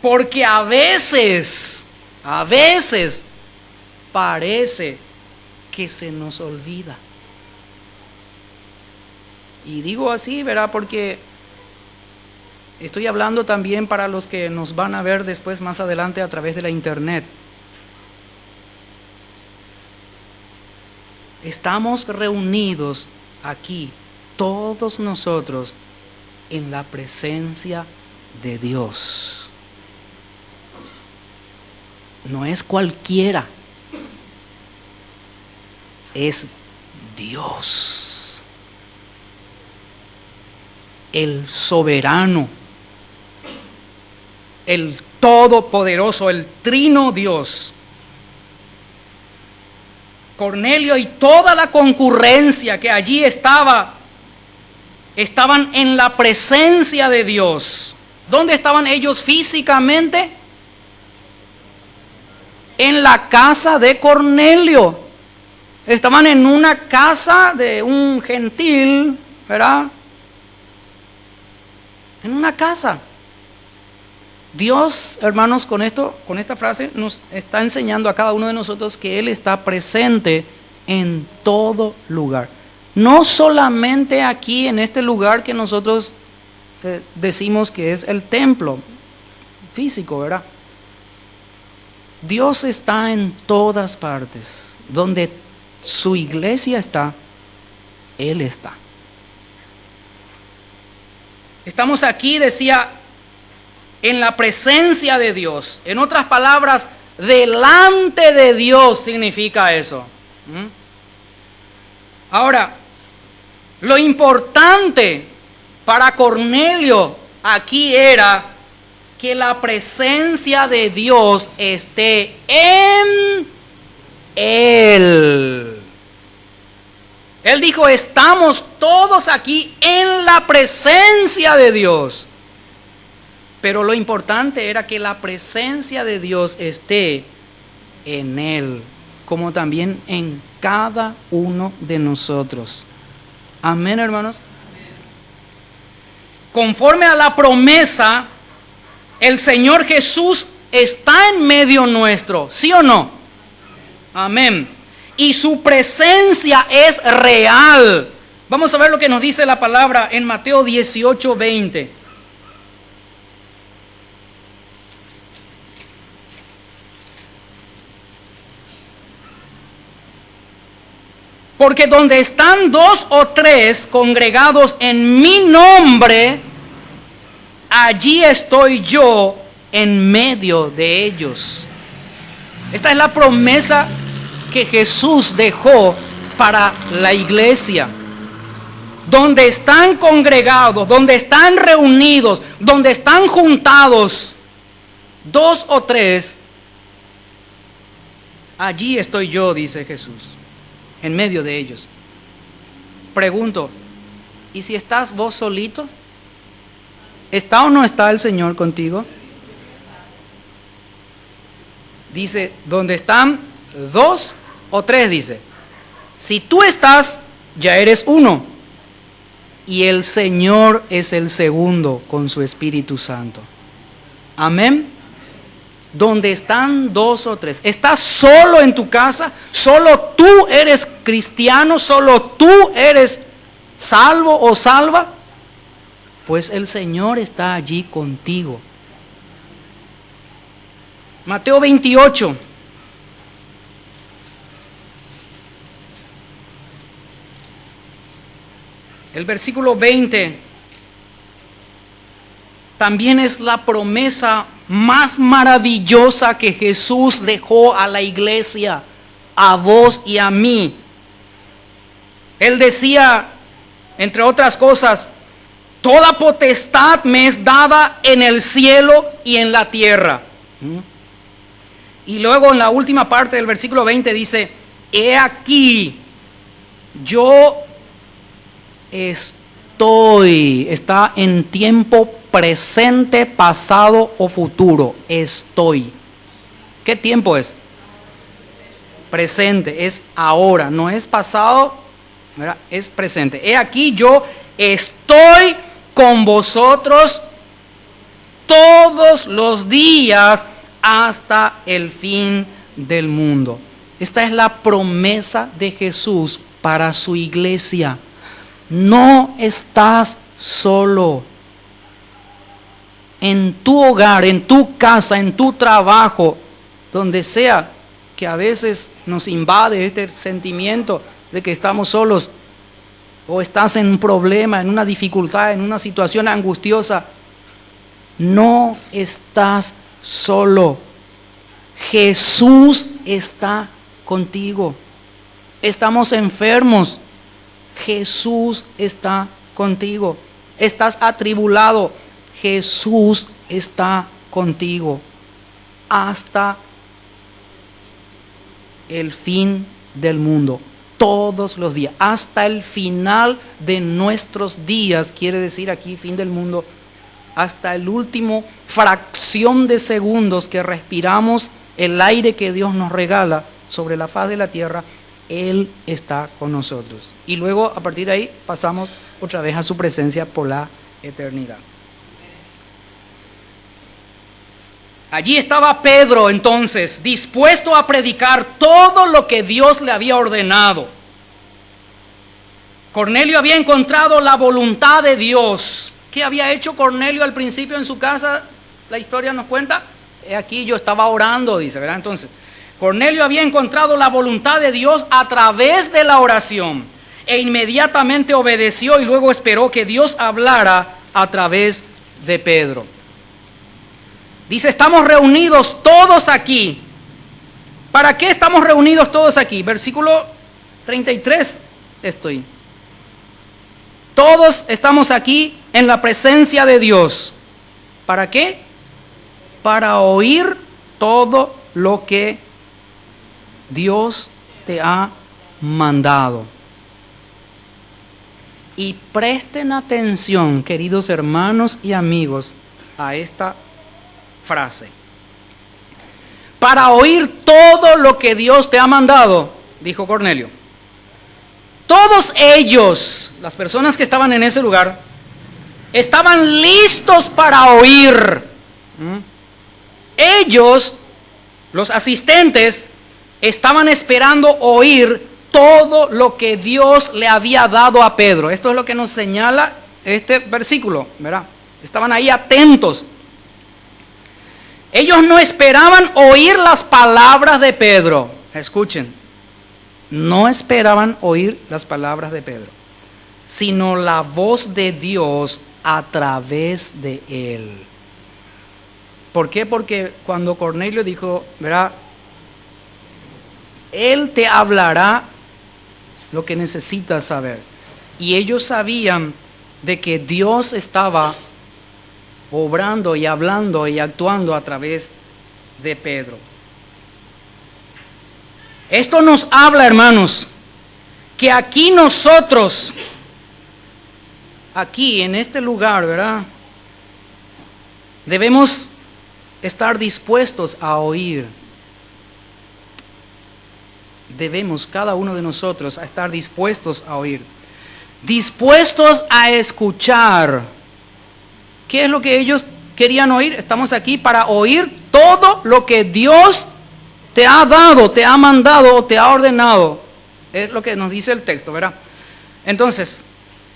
porque a veces parece que se nos olvida. Y digo así, ¿verdad? Porque estoy hablando también para los que nos van a ver después, más adelante, a través de la internet. Estamos reunidos aquí, todos nosotros, en la presencia de Dios. No es cualquiera, es Dios, el soberano, el todopoderoso, el trino Dios. Cornelio y toda la concurrencia que allí estaban en la presencia de Dios. ¿Dónde estaban ellos físicamente? En la casa de Cornelio. Estaban en una casa de un gentil, ¿verdad? En una casa. Dios, hermanos, con esta frase nos está enseñando a cada uno de nosotros que Él está presente en todo lugar. No solamente aquí en este lugar que nosotros decimos que es el templo físico, ¿verdad? Dios está en todas partes. Donde su iglesia está, Él está. Estamos aquí, decía, en la presencia de Dios. En otras palabras, delante de Dios significa eso. Ahora, lo importante para Cornelio aquí era que la presencia de Dios esté en él. Él dijo, estamos todos aquí en la presencia de Dios. Pero lo importante era que la presencia de Dios esté en él, como también en cada uno de nosotros. Amén, hermanos. Conforme a la promesa, el Señor Jesús está en medio nuestro, ¿sí o no? Amén. Y su presencia es real. Vamos a ver lo que nos dice la palabra en Mateo 18:20. Porque donde están 2 o 3 congregados en mi nombre, allí estoy yo en medio de ellos. Esta es la promesa que Jesús dejó para la iglesia. Donde están congregados, donde están reunidos, donde están juntados 2 o 3, allí estoy yo, dice Jesús, en medio de ellos. Pregunto, ¿y si estás vos solito? ¿Está o no está el Señor contigo? Dice, donde están 2 o 3, dice. Si tú estás, ya eres uno. Y el Señor es el segundo con su Espíritu Santo. Amén. Donde están 2 o 3. ¿Estás solo en tu casa? ¿Solo tú eres cristiano? ¿Solo tú eres salvo o salva? Pues el Señor está allí contigo. Mateo 28. El versículo 20 también es la promesa más maravillosa que Jesús dejó a la iglesia, a vos y a mí. Él decía, entre otras cosas, Toda potestad me es dada en el cielo y en la tierra. Y luego en la última parte del versículo 20 dice, he aquí, yo estoy, está en tiempo presente, pasado o futuro, estoy. ¿Qué tiempo es? Presente, es ahora, no es pasado, ¿verdad? Es presente. He aquí, yo estoy con vosotros todos los días hasta el fin del mundo. Esta es la promesa de Jesús para su iglesia. No estás solo. En tu hogar, en tu casa, en tu trabajo, donde sea que a veces nos invade este sentimiento de que estamos solos, o estás en un problema, en una dificultad, en una situación angustiosa, no estás solo. Jesús está contigo. Estamos enfermos, Jesús está contigo. Estás atribulado, Jesús está contigo hasta el fin del mundo, todos los días, hasta el final de nuestros días, quiere decir aquí fin del mundo, hasta el último fracción de segundos que respiramos el aire que Dios nos regala sobre la faz de la tierra, Él está con nosotros. Y luego a partir de ahí pasamos otra vez a su presencia por la eternidad. Allí estaba Pedro entonces, dispuesto a predicar todo lo que Dios le había ordenado. Cornelio había encontrado la voluntad de Dios. ¿Qué había hecho Cornelio al principio en su casa? La historia nos cuenta. Aquí yo estaba orando, dice, ¿verdad? Entonces, Cornelio había encontrado la voluntad de Dios a través de la oración e inmediatamente obedeció y luego esperó que Dios hablara a través de Pedro. Dice, estamos reunidos todos aquí. ¿Para qué estamos reunidos todos aquí? Versículo 33 estoy. Todos estamos aquí en la presencia de Dios. ¿Para qué? Para oír todo lo que Dios te ha mandado. Y presten atención, queridos hermanos y amigos, a esta frase. Para oír todo lo que Dios te ha mandado, dijo Cornelio. Todos ellos, las personas que estaban en ese lugar, estaban listos para oír. Ellos, los asistentes, estaban esperando oír todo lo que Dios le había dado a Pedro. Esto es lo que nos señala este versículo, ¿verdad? Estaban ahí atentos. Ellos no esperaban oír las palabras de Pedro. Escuchen, no esperaban oír las palabras de Pedro, sino la voz de Dios a través de él. ¿Por qué? Porque cuando Cornelio dijo, ¿verdad? Él te hablará lo que necesitas saber. Y ellos sabían de que Dios estaba obrando y hablando y actuando a través de Pedro. Esto nos habla, hermanos, que aquí nosotros, aquí en este lugar, ¿verdad? Debemos estar dispuestos a oír. Debemos, cada uno de nosotros, a estar dispuestos a oír. Dispuestos a escuchar. ¿Qué es lo que ellos querían oír? Estamos aquí para oír todo lo que Dios te ha dado, te ha mandado o te ha ordenado. Es lo que nos dice el texto, ¿verdad? Entonces,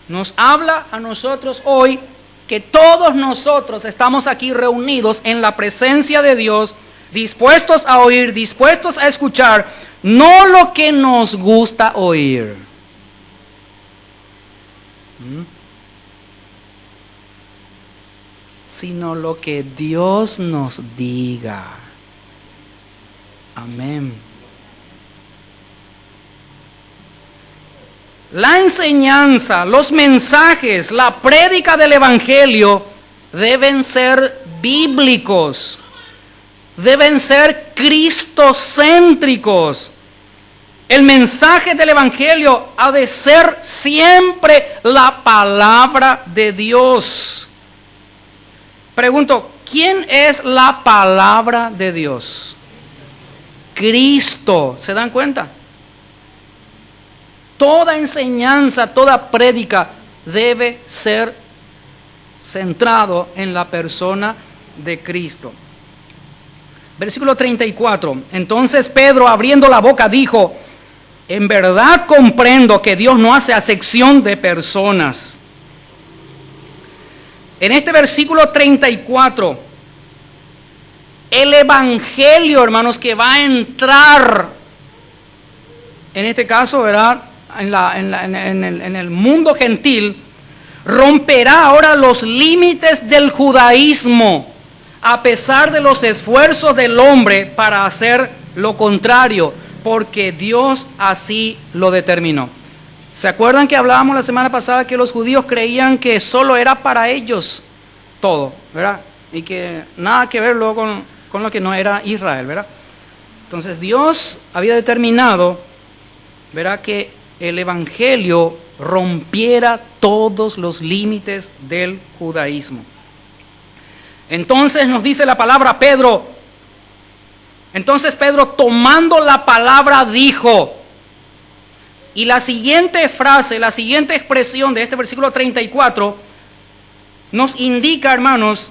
nos habla a nosotros hoy que todos nosotros estamos aquí reunidos en la presencia de Dios, dispuestos a oír, dispuestos a escuchar, no lo que nos gusta oír. Sino lo que Dios nos diga. Amén. la enseñanza, los mensajes, la prédica del Evangelio deben ser bíblicos, deben ser cristocéntricos. El mensaje del Evangelio ha de ser siempre la palabra de Dios. Pregunto, ¿quién es la palabra de Dios? Cristo. ¿Se dan cuenta? Toda enseñanza, toda prédica debe ser centrado en la persona de Cristo. Versículo 34. Entonces Pedro, abriendo la boca, dijo: en verdad comprendo que Dios no hace acepción de personas. En este versículo 34, el evangelio, hermanos, que va a entrar, en este caso, ¿verdad?, en el mundo gentil, romperá ahora los límites del judaísmo, a pesar de los esfuerzos del hombre para hacer lo contrario, porque Dios así lo determinó. ¿Se acuerdan que hablábamos la semana pasada que los judíos creían que solo era para ellos todo, ¿verdad? Y que nada que ver luego con lo que no era Israel, ¿verdad? Entonces Dios había determinado, ¿verdad?, que el evangelio rompiera todos los límites del judaísmo. Entonces nos dice la palabra Pedro. Entonces Pedro, tomando la palabra, dijo. Y la siguiente frase, la siguiente expresión de este versículo 34 nos indica, hermanos,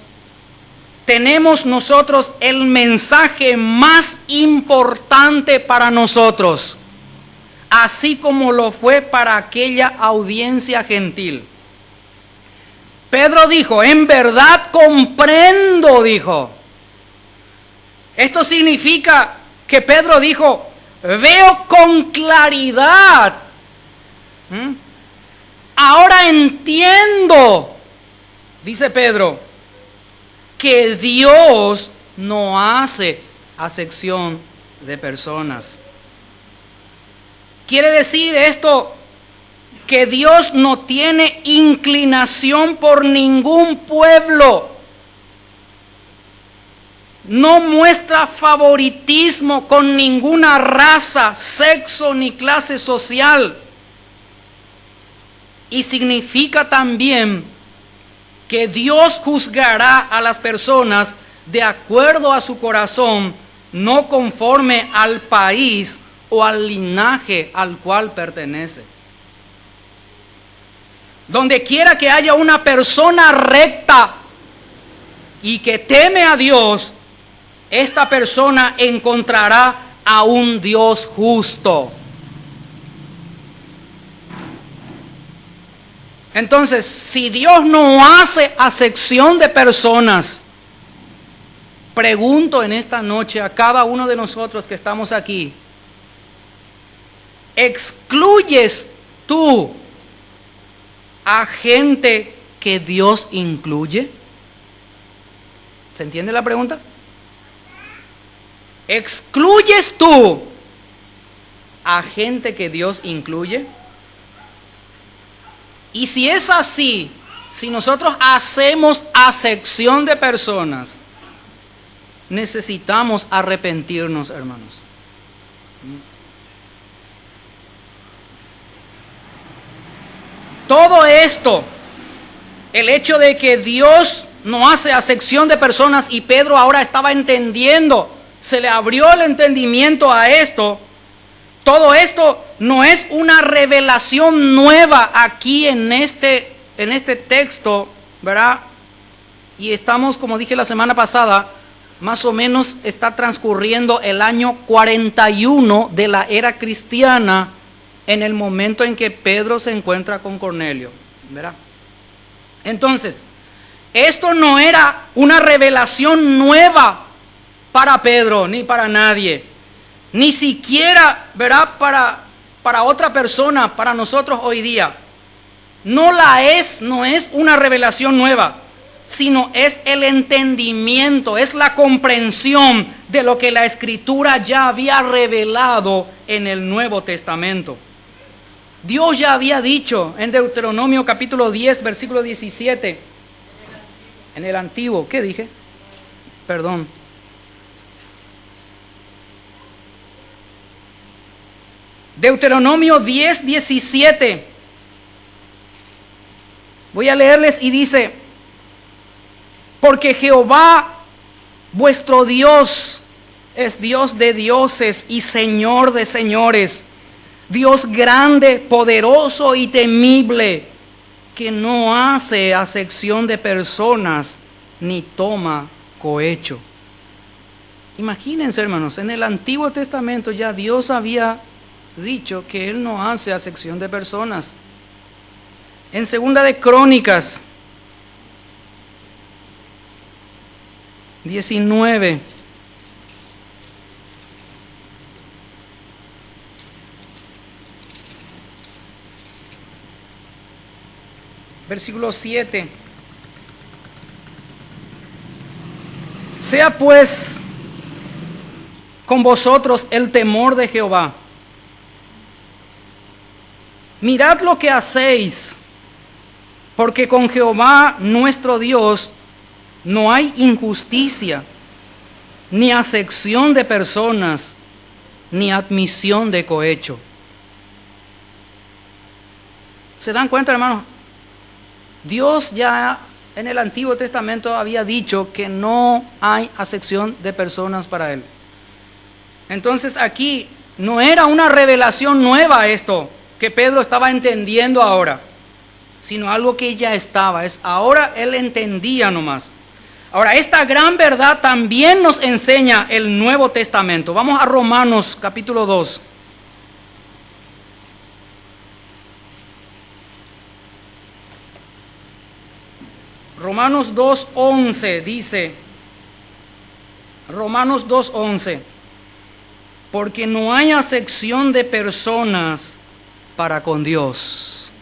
tenemos nosotros el mensaje más importante para nosotros, así como lo fue para aquella audiencia gentil. Pedro dijo: en verdad comprendo, dijo. Esto significa que Pedro dijo: veo con claridad. Ahora entiendo, dice Pedro, que Dios no hace acepción de personas. Quiere decir esto que Dios no tiene inclinación por ningún pueblo. No muestra favoritismo con ninguna raza, sexo ni clase social. Y significa también que Dios juzgará a las personas de acuerdo a su corazón, no conforme al país o al linaje al cual pertenece. Donde quiera que haya una persona recta y que teme a Dios, esta persona encontrará a un Dios justo. Entonces, si Dios no hace acepción de personas, pregunto en esta noche a cada uno de nosotros que estamos aquí: ¿excluyes tú a gente que Dios incluye? ¿Se entiende la pregunta? ¿Excluyes tú a gente que Dios incluye? Y si es así, si nosotros hacemos acepción de personas, necesitamos arrepentirnos, hermanos. Todo esto, el hecho de que Dios no hace acepción de personas, y Pedro ahora estaba entendiendo, se le abrió el entendimiento a esto. Todo esto no es una revelación nueva aquí en este texto, ¿verdad? Y estamos, como dije la semana pasada, más o menos está transcurriendo el año 41 de la era cristiana, en el momento en que Pedro se encuentra con Cornelio, ¿verdad? Entonces, esto no era una revelación nueva para Pedro, ni para nadie, ni siquiera, ¿verdad?, para otra persona, para nosotros hoy día. No es una revelación nueva, sino es el entendimiento, es la comprensión de lo que la Escritura ya había revelado en el Nuevo Testamento. Dios ya había dicho en Deuteronomio capítulo 10, versículo 17. En el antiguo, ¿qué dije? Perdón. Deuteronomio 10, 17. Voy a leerles y dice: porque Jehová vuestro Dios es Dios de dioses y Señor de señores, Dios grande, poderoso y temible, que no hace acepción de personas ni toma cohecho. Imagínense, hermanos, en el Antiguo Testamento ya Dios había dicho que Él no hace acepción de personas. En Segunda de Crónicas 19, versículo 7. Sea pues con vosotros el temor de Jehová. Mirad lo que hacéis, porque con Jehová nuestro Dios no hay injusticia, ni acepción de personas, ni admisión de cohecho. ¿Se dan cuenta, hermanos? Dios ya en el Antiguo Testamento había dicho que no hay acepción de personas para Él. Entonces aquí no era una revelación nueva esto que Pedro estaba entendiendo ahora, sino algo que ya estaba. Ahora él entendía nomás. Ahora, esta gran verdad también nos enseña el Nuevo Testamento. Vamos a Romanos capítulo 2. Romanos 2:11 dice, Romanos 2:11, porque no hay acepción de personas para con Dios.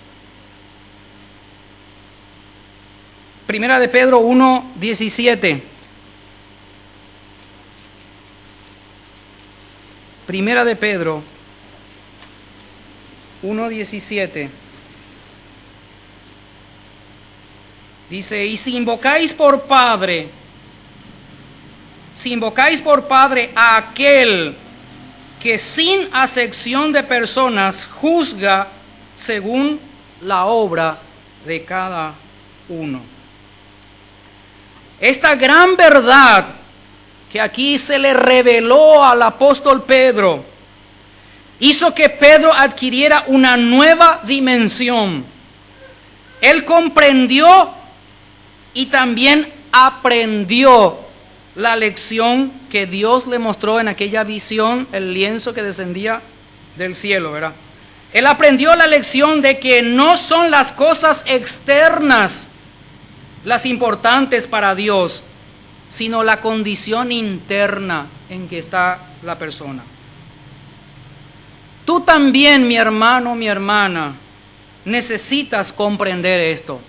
Primera de Pedro 1:17. Primera de Pedro 1:17. Dice: y si invocáis por Padre a aquel que sin acepción de personas juzga según la obra de cada uno. Esta gran verdad que aquí se le reveló al apóstol Pedro hizo que Pedro adquiriera una nueva dimensión. Él comprendió y también aprendió la lección que Dios le mostró en aquella visión, el lienzo que descendía del cielo, ¿verdad? Él aprendió la lección de que no son las cosas externas las importantes para Dios, sino la condición interna en que está la persona. Tú también, mi hermano, mi hermana, necesitas comprender esto.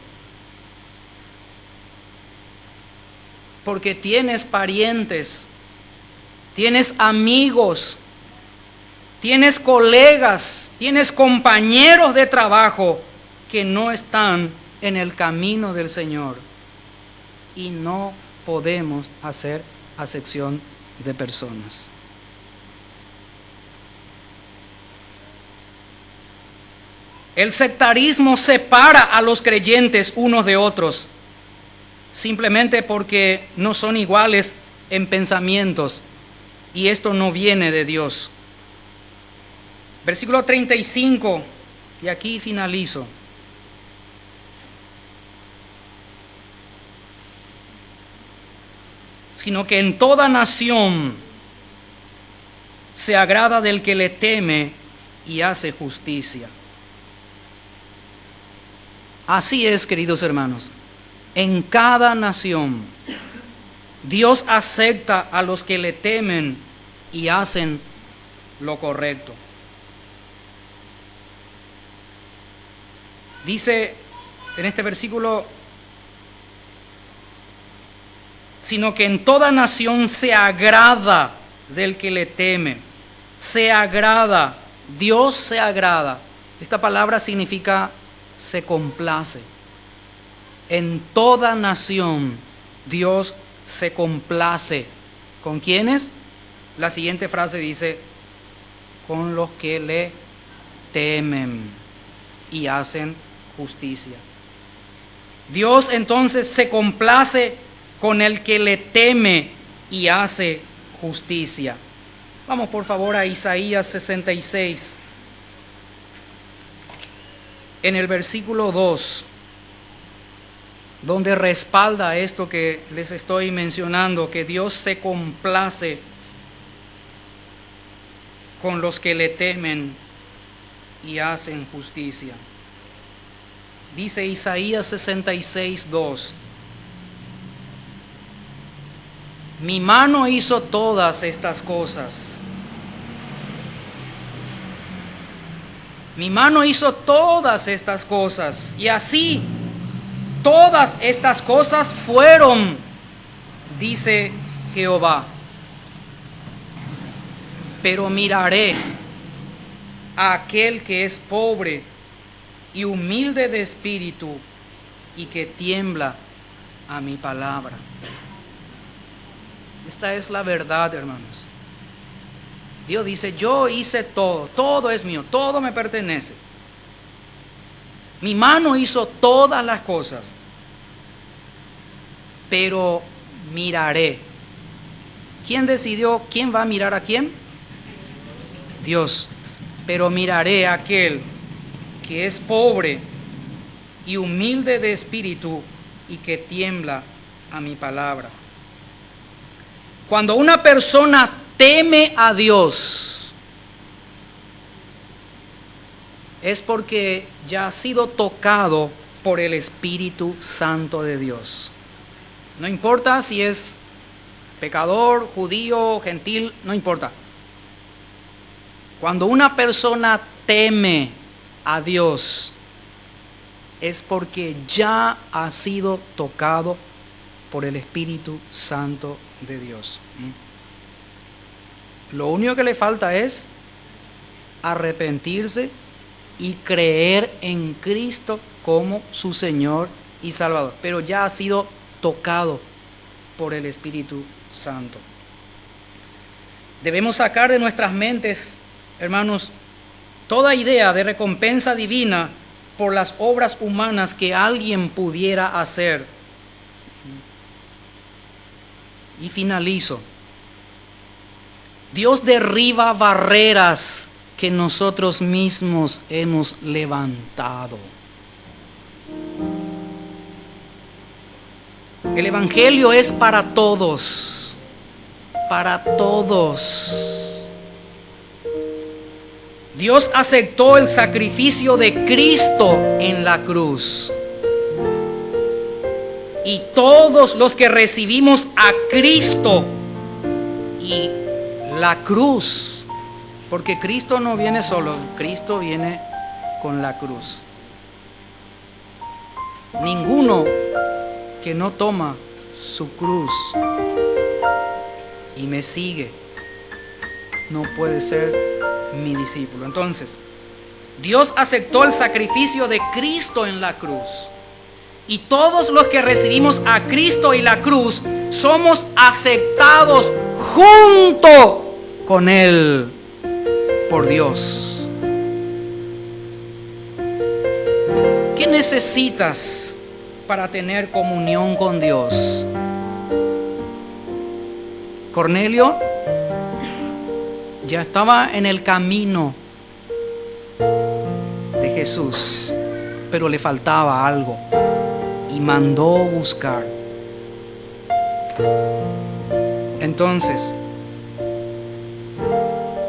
Porque tienes parientes, tienes amigos, tienes colegas, tienes compañeros de trabajo que no están en el camino del Señor. Y no podemos hacer acepción de personas. El sectarismo separa a los creyentes unos de otros, simplemente porque no son iguales en pensamientos, y esto no viene de Dios. Versículo 35, y aquí finalizo. Sino que en toda nación se agrada del que le teme y hace justicia. Así es, queridos hermanos. En cada nación, Dios acepta a los que le temen y hacen lo correcto. Dice en este versículo: sino que en toda nación se agrada del que le teme. Se agrada, Dios se agrada Esta palabra significa se complace. En toda nación Dios se complace. ¿Con quiénes? La siguiente frase dice, con los que le temen y hacen justicia. Dios entonces se complace con el que le teme y hace justicia. Vamos por favor a Isaías 66. En el versículo 2, donde respalda esto que les estoy mencionando, que Dios se complace con los que le temen y hacen justicia. Dice Isaías 66, 2. Mi mano hizo todas estas cosas. Mi mano hizo todas estas cosas, y así todas estas cosas fueron, dice Jehová. Pero miraré a aquel que es pobre y humilde de espíritu y que tiembla a mi palabra. Esta es la verdad, hermanos. Dios dice, yo hice todo, todo es mío, todo me pertenece. Mi mano hizo todas las cosas, pero miraré. ¿Quién decidió quién va a mirar a quién? Dios. Pero miraré a aquel que es pobre y humilde de espíritu y que tiembla a mi palabra. Cuando una persona teme a Dios, es porque ya ha sido tocado por el Espíritu Santo de Dios. No importa si es pecador, judío, gentil, no importa. Cuando una persona teme a Dios, es porque ya ha sido tocado por el Espíritu Santo de Dios. Lo único que le falta es arrepentirse y creer en Cristo como su Señor y Salvador. Pero ya ha sido tocado por el Espíritu Santo. Debemos sacar de nuestras mentes, hermanos, toda idea de recompensa divina por las obras humanas que alguien pudiera hacer. Y finalizo. Dios derriba barreras que nosotros mismos hemos levantado. El Evangelio es para todos, para todos. Dios aceptó el sacrificio de Cristo en la cruz. Y todos los que recibimos a Cristo y la cruz, porque Cristo no viene solo, Cristo viene con la cruz. Ninguno que no toma su cruz y me sigue no puede ser mi discípulo. Entonces, Dios aceptó el sacrificio de Cristo en la cruz. Y todos los que recibimos a Cristo y la cruz somos aceptados junto con Él por Dios. ¿Qué necesitas para tener comunión con Dios? Cornelio ya estaba en el camino de Jesús, pero le faltaba algo y mandó buscar. Entonces,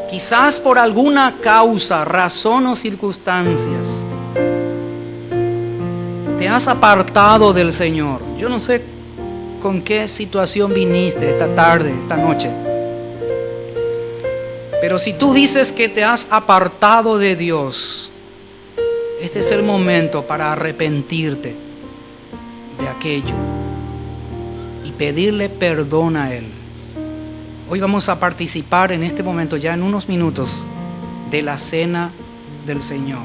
quizás por alguna causa, razón o circunstancias, te has apartado del Señor. Yo no sé con qué situación viniste esta tarde, esta noche. Pero si tú dices que te has apartado de Dios, este es el momento para arrepentirte de aquello y pedirle perdón a Él. Hoy vamos a participar en este momento, ya en unos minutos, de la cena del Señor.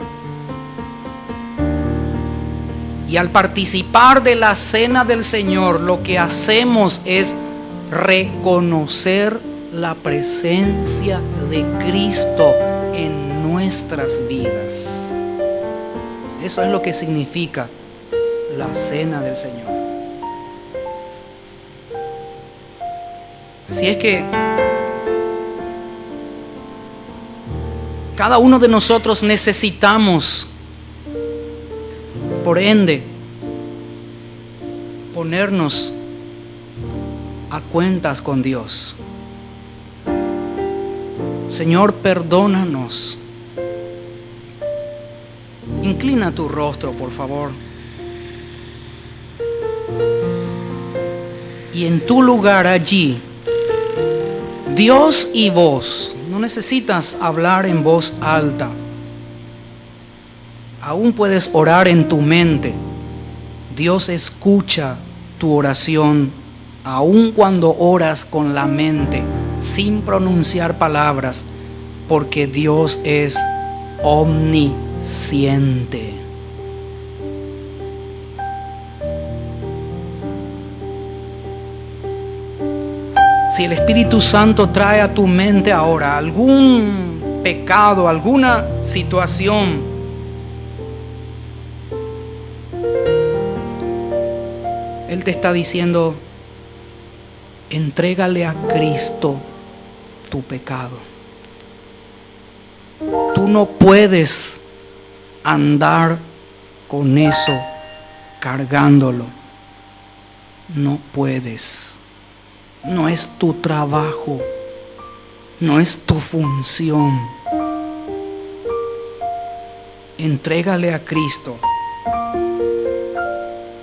Y al participar de la cena del Señor, lo que hacemos es reconocer la presencia de Cristo en nuestras vidas. Eso es lo que significa la cena del Señor. Así es que cada uno de nosotros necesitamos, por ende, ponernos a cuentas con Dios. Señor, perdónanos. Inclina tu rostro, por favor. Y en tu lugar allí, Dios y vos, no necesitas hablar en voz alta. Aún puedes orar en tu mente. Dios escucha tu oración, aun cuando oras con la mente, sin pronunciar palabras, porque Dios es omnisciente. Si el Espíritu Santo trae a tu mente ahora algún pecado, alguna situación, Él te está diciendo: entrégale a Cristo tu pecado. Tú no puedes andar con eso cargándolo. No puedes. No es tu trabajo. No es tu función. Entrégale a Cristo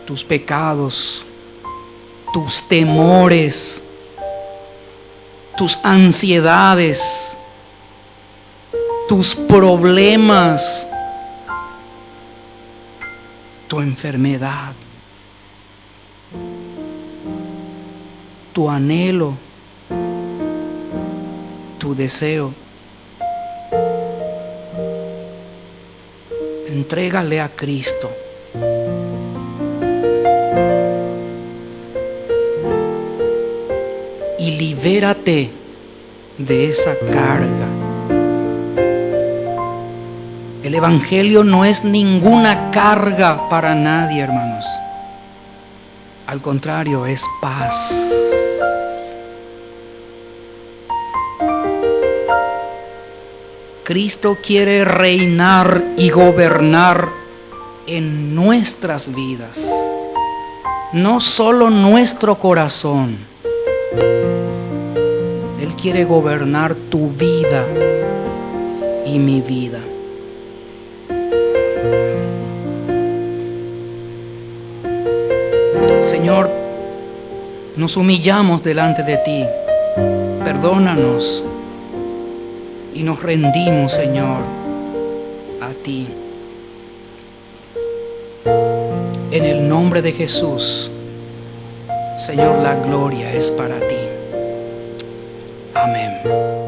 tus pecados, tus temores, tus ansiedades, tus problemas, tu enfermedad, tu anhelo, tu deseo. Entrégale a Cristo. Y libérate de esa carga. El Evangelio no es ninguna carga para nadie, hermanos. Al contrario, es paz. Cristo quiere reinar y gobernar en nuestras vidas, no solo nuestro corazón. Él quiere gobernar tu vida y mi vida. Señor, nos humillamos delante de ti. Perdónanos y nos rendimos, Señor, a ti. En el nombre de Jesús, Señor, la gloria es para ti. Amén.